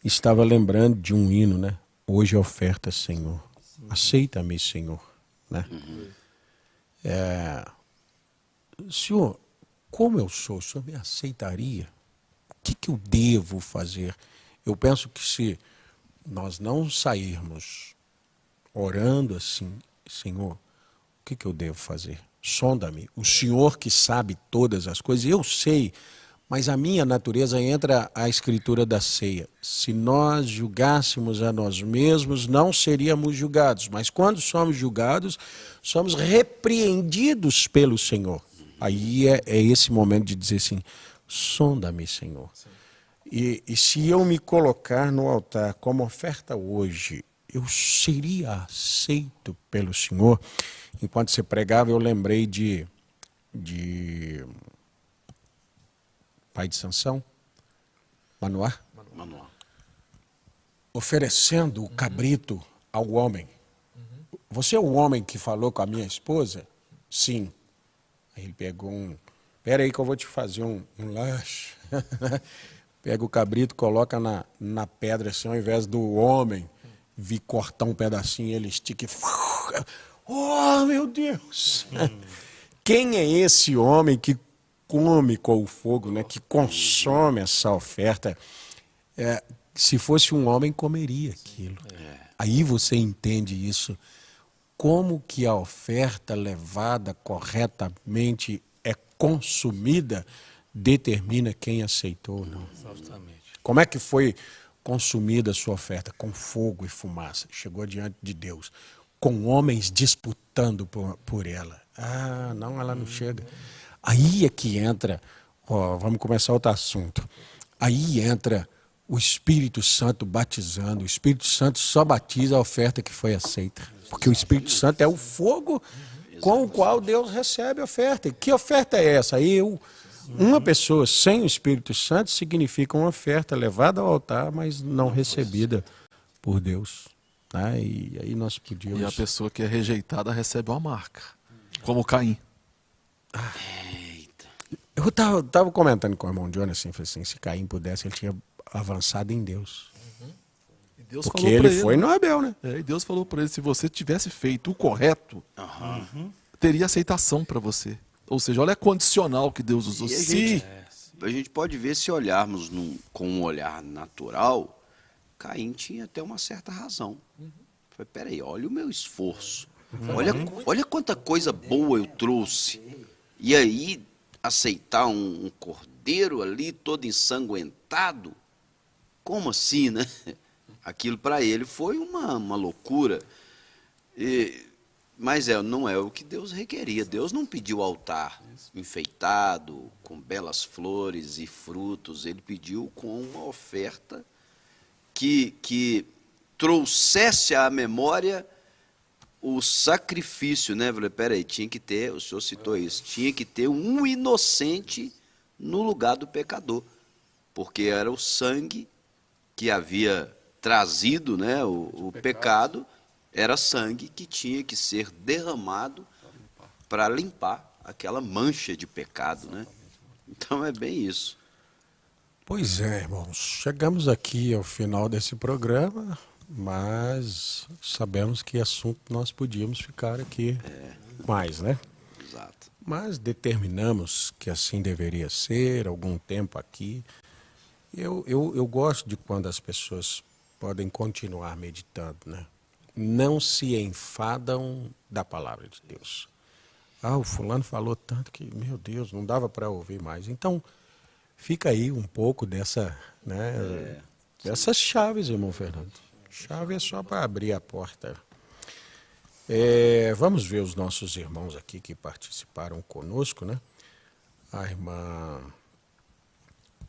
[SPEAKER 3] estava lembrando de um hino, né? Hoje é oferta, Senhor. Aceita-me, Senhor. Né? Senhor, como eu sou, o Senhor me aceitaria? O que eu devo fazer? Eu penso que se nós não sairmos orando assim, Senhor, o que eu devo fazer? Sonda-me. O Senhor que sabe todas as coisas, eu sei, mas a minha natureza entra a escritura da ceia. Se nós julgássemos a nós mesmos, não seríamos julgados, mas quando somos julgados, somos repreendidos pelo Senhor. Aí é esse momento de dizer assim, sonda-me, Senhor. E se eu me colocar no altar como oferta hoje, eu seria aceito pelo Senhor. Enquanto você pregava, eu lembrei de pai de Sansão, Manoá, oferecendo o cabrito ao homem. Você é o homem que falou com a minha esposa? Sim. Aí ele pegou espera aí que eu vou te fazer um lanche. Pega o cabrito, coloca na pedra, assim, ao invés do homem vir cortar um pedacinho, ele estica e... Oh, meu Deus! Quem é esse homem que come com o fogo, né? Que consome essa oferta? Se fosse um homem, comeria aquilo. Aí você entende isso. Como que a oferta levada corretamente é consumida, determina quem aceitou ou não.
[SPEAKER 7] Exatamente.
[SPEAKER 3] Como é que foi consumida a sua oferta? Com fogo e fumaça. Chegou diante de Deus. Com homens disputando por ela. Ah, não, ela não chega. Aí é que entra, vamos começar outro assunto. Aí entra o Espírito Santo batizando. O Espírito Santo só batiza a oferta que foi aceita. Porque o Espírito Santo é o fogo com o qual Deus recebe a oferta. E que oferta é essa? Uma pessoa sem o Espírito Santo significa uma oferta levada ao altar, mas não recebida por Deus. Tá? E aí nós podíamos...
[SPEAKER 4] E a pessoa que é rejeitada recebe uma marca, como Caim.
[SPEAKER 3] Eu estava comentando com o irmão Johnny assim, falei assim, se Caim pudesse, ele tinha avançado em Deus.
[SPEAKER 4] E Deus
[SPEAKER 3] Porque
[SPEAKER 4] falou pra
[SPEAKER 3] ele foi no Abel, né?
[SPEAKER 4] E Deus falou para ele, se você tivesse feito o correto, teria aceitação para você. Ou seja, olha a condicional que Deus usou.
[SPEAKER 5] E a gente pode ver, se olharmos com um olhar natural, Caim tinha até uma certa razão. Falei, peraí, olha o meu esforço. Olha quanta coisa boa eu trouxe. E aí, aceitar um cordeiro ali, todo ensanguentado? Como assim, né? Aquilo para ele foi uma loucura. Mas não é o que Deus requeria. Deus não pediu altar enfeitado, com belas flores e frutos. Ele pediu com uma oferta que trouxesse à memória o sacrifício, né? Falei, peraí, tinha que ter, o senhor citou isso, tinha que ter um inocente no lugar do pecador. Porque era o sangue que havia trazido, né, o pecado, era sangue que tinha que ser derramado para limpar aquela mancha de pecado, né? Então é bem isso.
[SPEAKER 3] Pois é, irmãos, chegamos aqui ao final desse programa, mas sabemos que assunto nós podíamos ficar aqui mais, né?
[SPEAKER 5] Exato.
[SPEAKER 3] Mas determinamos que assim deveria ser, algum tempo aqui. Eu gosto de quando as pessoas podem continuar meditando, né? Não se enfadam da palavra de Deus. O fulano falou tanto que, meu Deus, não dava para ouvir mais. Então, fica aí um pouco dessas chaves, irmão Fernando. Chave é só para abrir a porta. Vamos ver os nossos irmãos aqui que participaram conosco, né? A irmã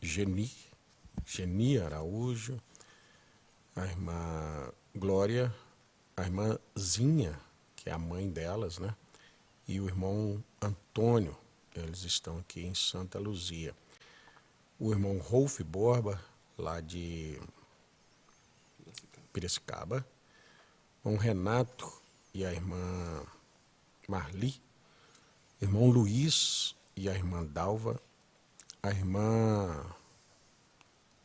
[SPEAKER 3] Geni Araújo, a irmã Glória, a irmãzinha, que é a mãe delas, né? E o irmão Antônio, eles estão aqui em Santa Luzia. O irmão Rolf Borba, lá de Piracicaba. O irmão Renato e a irmã Marli. O irmão Luiz e a irmã Dalva. A irmã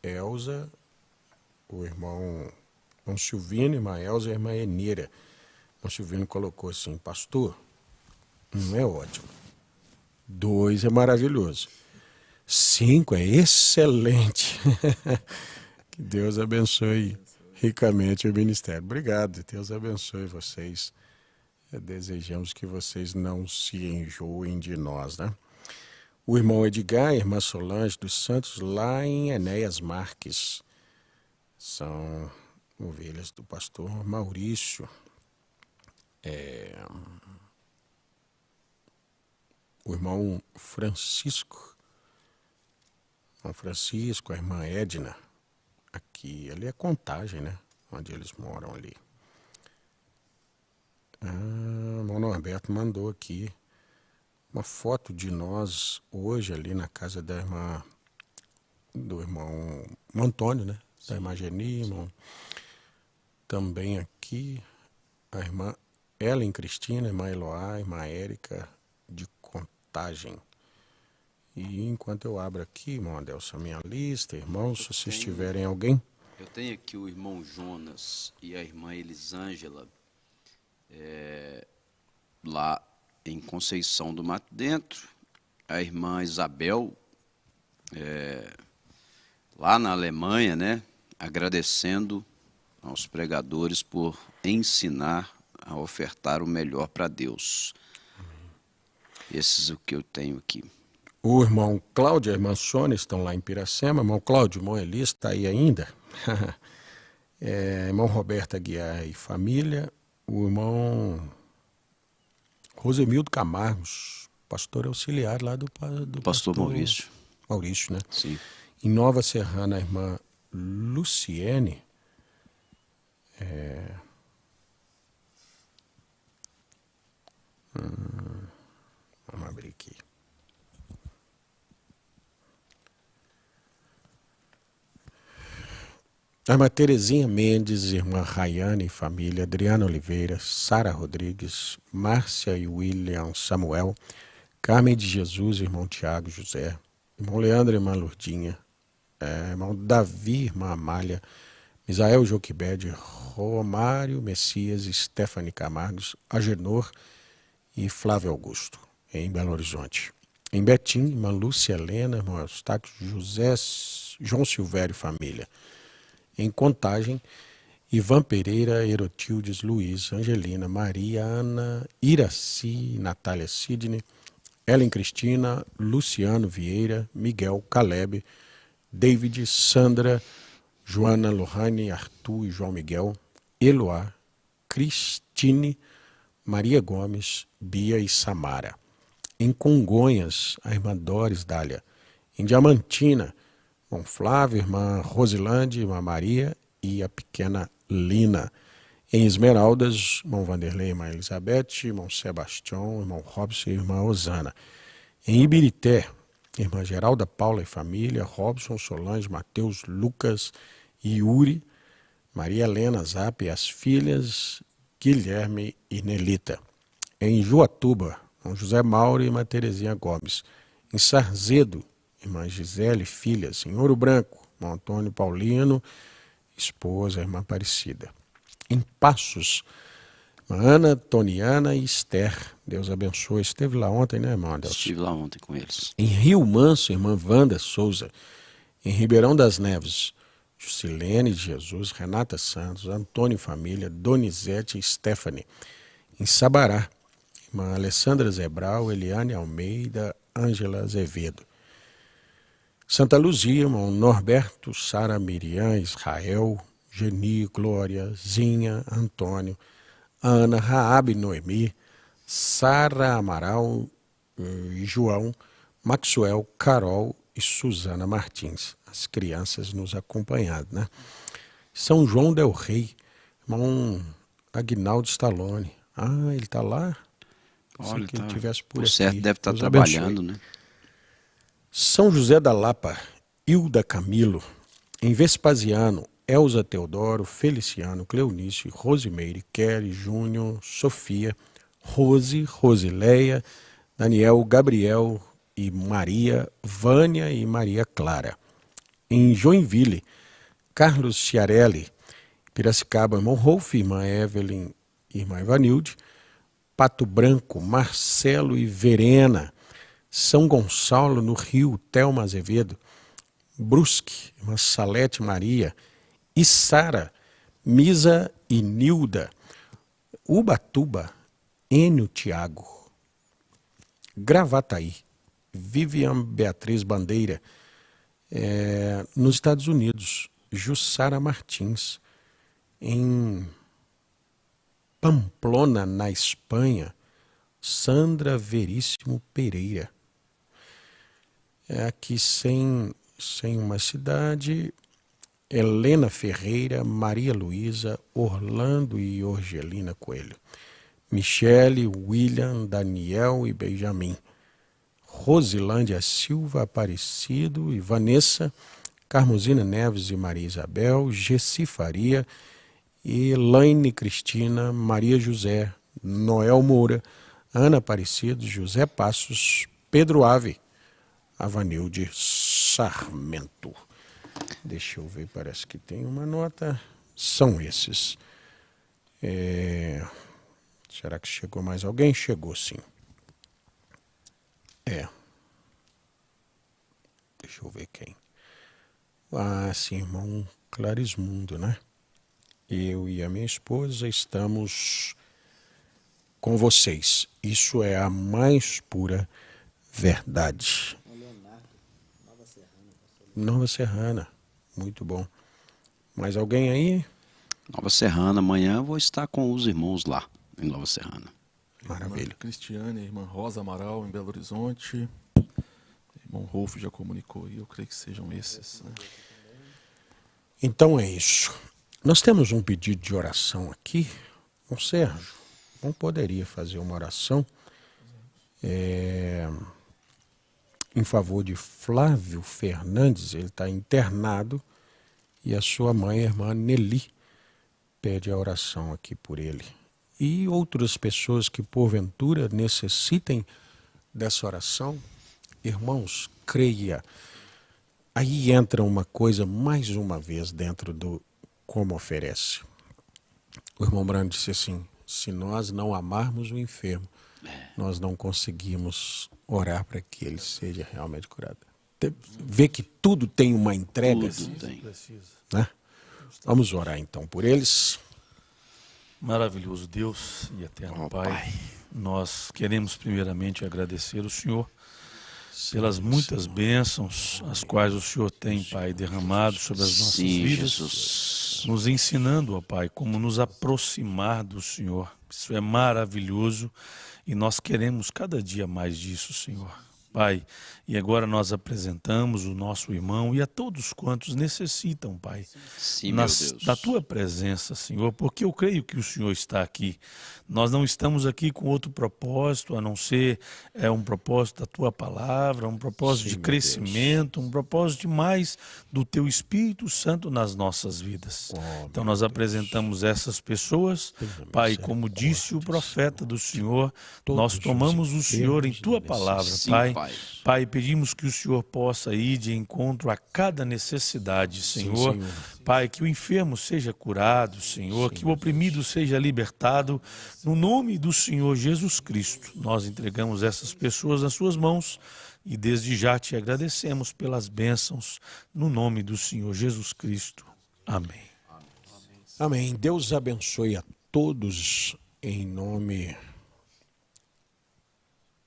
[SPEAKER 3] Elza, o irmão Silvino, a irmã Elza e a irmã Enira. O Silvino colocou assim: pastor, 1 é ótimo, 2 é maravilhoso, 5 é excelente. Que Deus abençoe ricamente o ministério. Obrigado, Deus abençoe vocês. Desejamos que vocês não se enjoem de nós, né? O irmão Edgar e a irmã Solange dos Santos, lá em Enéas Marques, são ovelhas do pastor Maurício. O irmão Francisco, a irmã Edna, aqui, ali é Contagem, né? Onde eles moram ali. O irmão Norberto mandou aqui uma foto de nós hoje ali na casa da irmã, do irmão Antônio, né? Da irmã Geni, irmão. Também aqui a irmã Ellen Cristina, a irmã Eloá, a irmã Érica de Contagem. E enquanto eu abro aqui, irmão Adelson, a minha lista, irmãos, se vocês tiverem alguém.
[SPEAKER 5] Eu tenho aqui o irmão Jonas e a irmã Elisângela, lá em Conceição do Mato Dentro, a irmã Isabel, lá na Alemanha, né, agradecendo aos pregadores por ensinar a ofertar o melhor para Deus. Esses é o que eu tenho aqui.
[SPEAKER 3] O irmão Cláudio e a irmã Sônia estão lá em Piracema. Irmão Cláudio, irmão Elis, está aí ainda. Irmão Roberto Aguiar e família. O irmão Rosemildo Camargos, pastor auxiliar lá do pastor
[SPEAKER 5] Maurício.
[SPEAKER 3] Maurício, né?
[SPEAKER 5] Sim.
[SPEAKER 3] Em Nova Serrana, a irmã Luciene. Vamos abrir aqui. A irmã Terezinha Mendes, irmã Rayane e família, Adriana Oliveira, Sara Rodrigues, Márcia e William Samuel, Carmen de Jesus, irmão Tiago José, irmão Leandro e irmã Lourdinha, irmão Davi, irmã Amália, Misael Joquibede, Romário Messias, Stephanie Camargos, Agenor e Flávio Augusto, em Belo Horizonte. Em Betim, irmã Lúcia Helena, irmão Eustáquio José, João Silvério e família. Em Contagem, Ivan Pereira, Erotildes, Luiz, Angelina, Maria, Ana, Iraci, Natália Sidney, Ellen Cristina, Luciano Vieira, Miguel, Caleb, David, Sandra, Joana, Lohane, Arthur e João Miguel, Eloá, Cristine, Maria Gomes, Bia e Samara. Em Congonhas, a irmã Doris Dália. Em Diamantina, irmão Flávio, irmã Rosilande, irmã Maria e a pequena Lina. Em Esmeraldas, irmão Vanderlei, irmã Elizabeth, irmão Sebastião, irmão Robson e irmã Osana. Em Ibirité, irmã Geralda Paula e família, Robson, Solange, Mateus, Lucas e Yuri, Maria Helena, Zap e as filhas, Guilherme e Nelita. Em Juatuba, irmão José Mauro e irmã Terezinha Gomes. Em Sarzedo, irmã Gisele e filhas. Em Ouro Branco, irmão Antônio Paulino, esposa, irmã Aparecida. Em Passos, irmã Ana, Toniana e Esther. Deus abençoe. Esteve lá ontem, né, irmão Adelson?
[SPEAKER 5] Estive lá ontem com eles.
[SPEAKER 3] Em Rio Manso, irmã Wanda Souza. Em Ribeirão das Neves, Juscelene de Jesus, Renata Santos, Antônio e família, Donizete e Stephanie. Em Sabará, irmã Alessandra Zebral, Eliane Almeida, Ângela Azevedo. Santa Luzia, irmão Norberto, Sara, Miriam, Israel, Geni, Glória, Zinha, Antônio, Ana, Raabe, Noemi, Sara Amaral e João, Maxwell, Carol e Suzana Martins, as crianças nos acompanhando, né? São João del Rei, irmão Aguinaldo Stallone. Ah, ele está lá?
[SPEAKER 5] Olha,
[SPEAKER 3] que ele
[SPEAKER 5] tá,
[SPEAKER 3] tivesse por
[SPEAKER 5] por
[SPEAKER 3] aqui.
[SPEAKER 5] certo deve estar
[SPEAKER 3] Deus
[SPEAKER 5] trabalhando,
[SPEAKER 3] abençoe.
[SPEAKER 5] né?
[SPEAKER 3] São José da Lapa, Hilda Camilo, em Vespasiano, Elza Teodoro, Feliciano, Cleonice, Rosimeire, Kelly, Júnior, Sofia, Rose, Rosileia, Daniel, Gabriel e Maria, Vânia e Maria Clara. Em Joinville, Carlos Chiarelli, Piracicaba, irmão Rolf, irmã Evelyn, irmã Ivanilde, Pato Branco, Marcelo e Verena, São Gonçalo, no Rio, Thelma Azevedo, Brusque, irmã Salete Maria, Sara, Misa e Nilda, Ubatuba, Enio Tiago, Gravataí, Vivian Beatriz Bandeira, nos Estados Unidos, Jussara Martins, em Pamplona, na Espanha, Sandra Veríssimo Pereira. Aqui sem uma cidade, Helena Ferreira, Maria Luísa, Orlando e Orgelina Coelho, Michele, William, Daniel e Benjamin, Rosilândia Silva, Aparecido e Vanessa, Carmosina Neves e Maria Isabel, Gessi Faria, Elaine Cristina, Maria José, Noel Moura, Ana Aparecido, José Passos, Pedro Ave, Avanilde Sarmento. Deixa eu ver, parece que tem uma nota. São esses. Será que chegou mais alguém? Chegou, sim. Deixa eu ver quem. Ah, sim, irmão Clarismundo, né? Eu e a minha esposa estamos com vocês. Isso é a mais pura verdade. Nova Serrana, muito bom. Mais alguém aí?
[SPEAKER 5] Nova Serrana, amanhã eu vou estar com os irmãos lá, em Nova Serrana.
[SPEAKER 3] Maravilha.
[SPEAKER 4] Irmã Cristiane, irmã Rosa Amaral, em Belo Horizonte. Irmão Rolf já comunicou e eu creio que sejam esses, né?
[SPEAKER 3] Então é isso. Nós temos um pedido de oração aqui. O Sérgio não poderia fazer uma oração em favor de Flávio Fernandes. Ele está internado e a sua mãe, a irmã Nelly, pede a oração aqui por ele. E outras pessoas que porventura necessitem dessa oração, irmãos, creia. Aí entra uma coisa, mais uma vez, dentro do como oferece. O irmão Brando disse assim: se nós não amarmos o enfermo, nós não conseguimos orar para que ele seja realmente curado. Vê que tudo tem uma entrega.
[SPEAKER 5] Tudo tem.
[SPEAKER 3] Né? Vamos orar então por eles.
[SPEAKER 7] Maravilhoso Deus e eterno Pai, nós queremos primeiramente agradecer ao Senhor pelas muitas bênçãos as quais o Senhor tem, Pai, derramado sobre as nossas vidas,
[SPEAKER 5] Jesus.
[SPEAKER 7] nos ensinando, ó Pai, como nos aproximar do Senhor. Isso é maravilhoso e nós queremos cada dia mais disso, Senhor. Pai, e agora nós apresentamos o nosso irmão e a todos quantos necessitam, Pai,
[SPEAKER 5] Sim, meu Deus.
[SPEAKER 7] da Tua presença, Senhor, porque eu creio que o Senhor está aqui. Nós não estamos aqui com outro propósito, a não ser um propósito da Tua palavra, um propósito de crescimento, um propósito de mais do Teu Espírito Santo nas nossas vidas. Então nós apresentamos essas pessoas, Pai, como disse o profeta do Senhor, nós tomamos o Senhor em Tua palavra,
[SPEAKER 5] Sim,
[SPEAKER 7] Pai. Pai, pedimos que o Senhor possa ir de encontro a cada necessidade, Senhor. Pai, que o enfermo seja curado, Senhor, que o oprimido seja libertado. No nome do Senhor Jesus Cristo, nós entregamos essas pessoas nas suas mãos e desde já te agradecemos pelas bênçãos no nome do Senhor Jesus Cristo. Amém.
[SPEAKER 3] Amém. Deus abençoe a todos em nome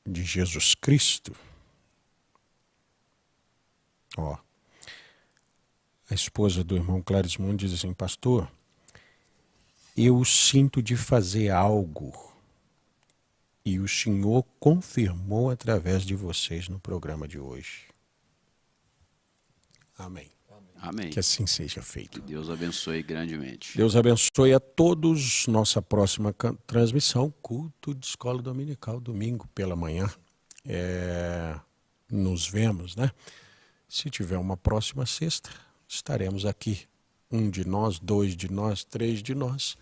[SPEAKER 3] de Jesus Cristo. A esposa do irmão Clarismundo diz assim: pastor, eu sinto de fazer algo e o Senhor confirmou através de vocês no programa de hoje. Amém.
[SPEAKER 5] Amém.
[SPEAKER 3] Que assim seja feito.
[SPEAKER 5] Que Deus abençoe grandemente.
[SPEAKER 3] Deus abençoe a todos. Nossa próxima transmissão, culto de escola dominical, domingo pela manhã. Nos vemos, né? Se tiver uma próxima sexta, estaremos aqui. 1 de nós, 2 de nós, 3 de nós.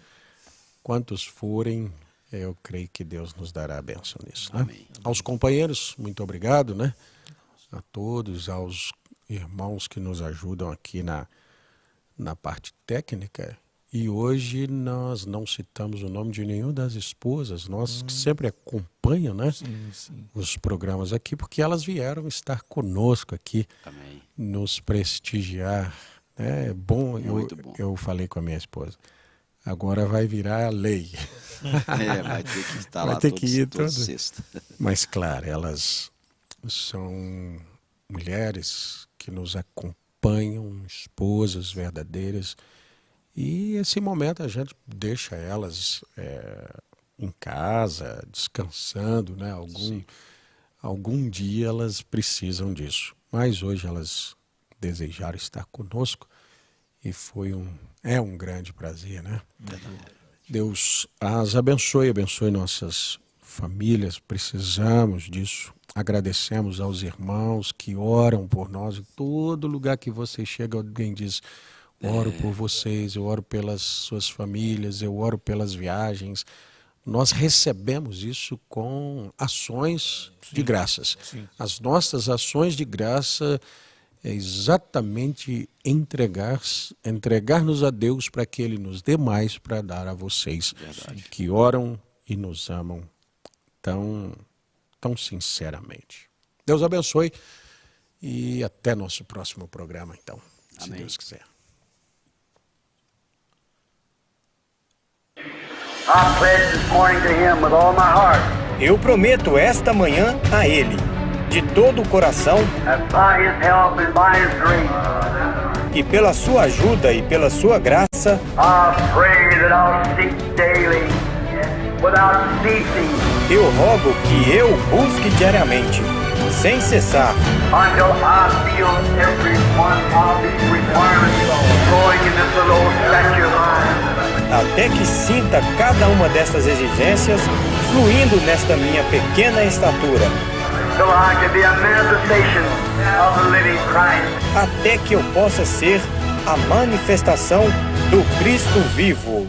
[SPEAKER 3] Quantos forem, eu creio que Deus nos dará a bênção nisso, né?
[SPEAKER 5] Amém.
[SPEAKER 3] Aos companheiros, muito obrigado, né? A todos, aos irmãos que nos ajudam aqui na parte técnica. E hoje nós não citamos o nome de nenhuma das esposas, nós que sempre acompanham, né, os programas aqui, porque elas vieram estar conosco aqui,
[SPEAKER 5] Amém.
[SPEAKER 3] nos prestigiar. É bom,
[SPEAKER 5] Muito bom.
[SPEAKER 3] Eu falei com a minha esposa, agora vai virar a lei.
[SPEAKER 5] Vai ter que estar
[SPEAKER 3] Vai
[SPEAKER 5] lá
[SPEAKER 3] ter que ir
[SPEAKER 5] toda
[SPEAKER 3] todo.
[SPEAKER 5] sexta.
[SPEAKER 3] Mas, claro, elas são mulheres que nos acompanham, esposas verdadeiras. E esse momento a gente deixa elas em casa, descansando, né? Algum dia elas precisam disso. Mas hoje elas desejaram estar conosco e é um grande prazer, né? Deus as abençoe nossas famílias, precisamos disso. Agradecemos aos irmãos que oram por nós. Em todo lugar que você chega, alguém diz: oro por vocês, eu oro pelas suas famílias, eu oro pelas viagens. Nós recebemos isso com ações de graças.
[SPEAKER 7] Sim.
[SPEAKER 3] As nossas ações de graça é exatamente entregar-nos a Deus para que Ele nos dê mais para dar a vocês. Que oram e nos amam tão sinceramente. Deus abençoe e até nosso próximo programa, então, se
[SPEAKER 5] Amém.
[SPEAKER 3] Deus quiser.
[SPEAKER 1] I pledge this morning to Him with all my heart
[SPEAKER 2] Eu prometo esta manhã a Ele, de todo o coração,
[SPEAKER 1] that by His help and by His grace,
[SPEAKER 2] que pela sua ajuda e pela sua graça,
[SPEAKER 1] I pray that I'll seek daily, without ceasing,
[SPEAKER 2] eu rogo que eu busque diariamente, sem cessar,
[SPEAKER 1] until I feel every one of these requirements growing in this little old statue of mine.
[SPEAKER 2] até que sinta cada uma destas exigências fluindo nesta minha pequena estatura,
[SPEAKER 1] Till I can be a manifestation of the living Christ.
[SPEAKER 2] até que eu possa ser a manifestação do Cristo vivo.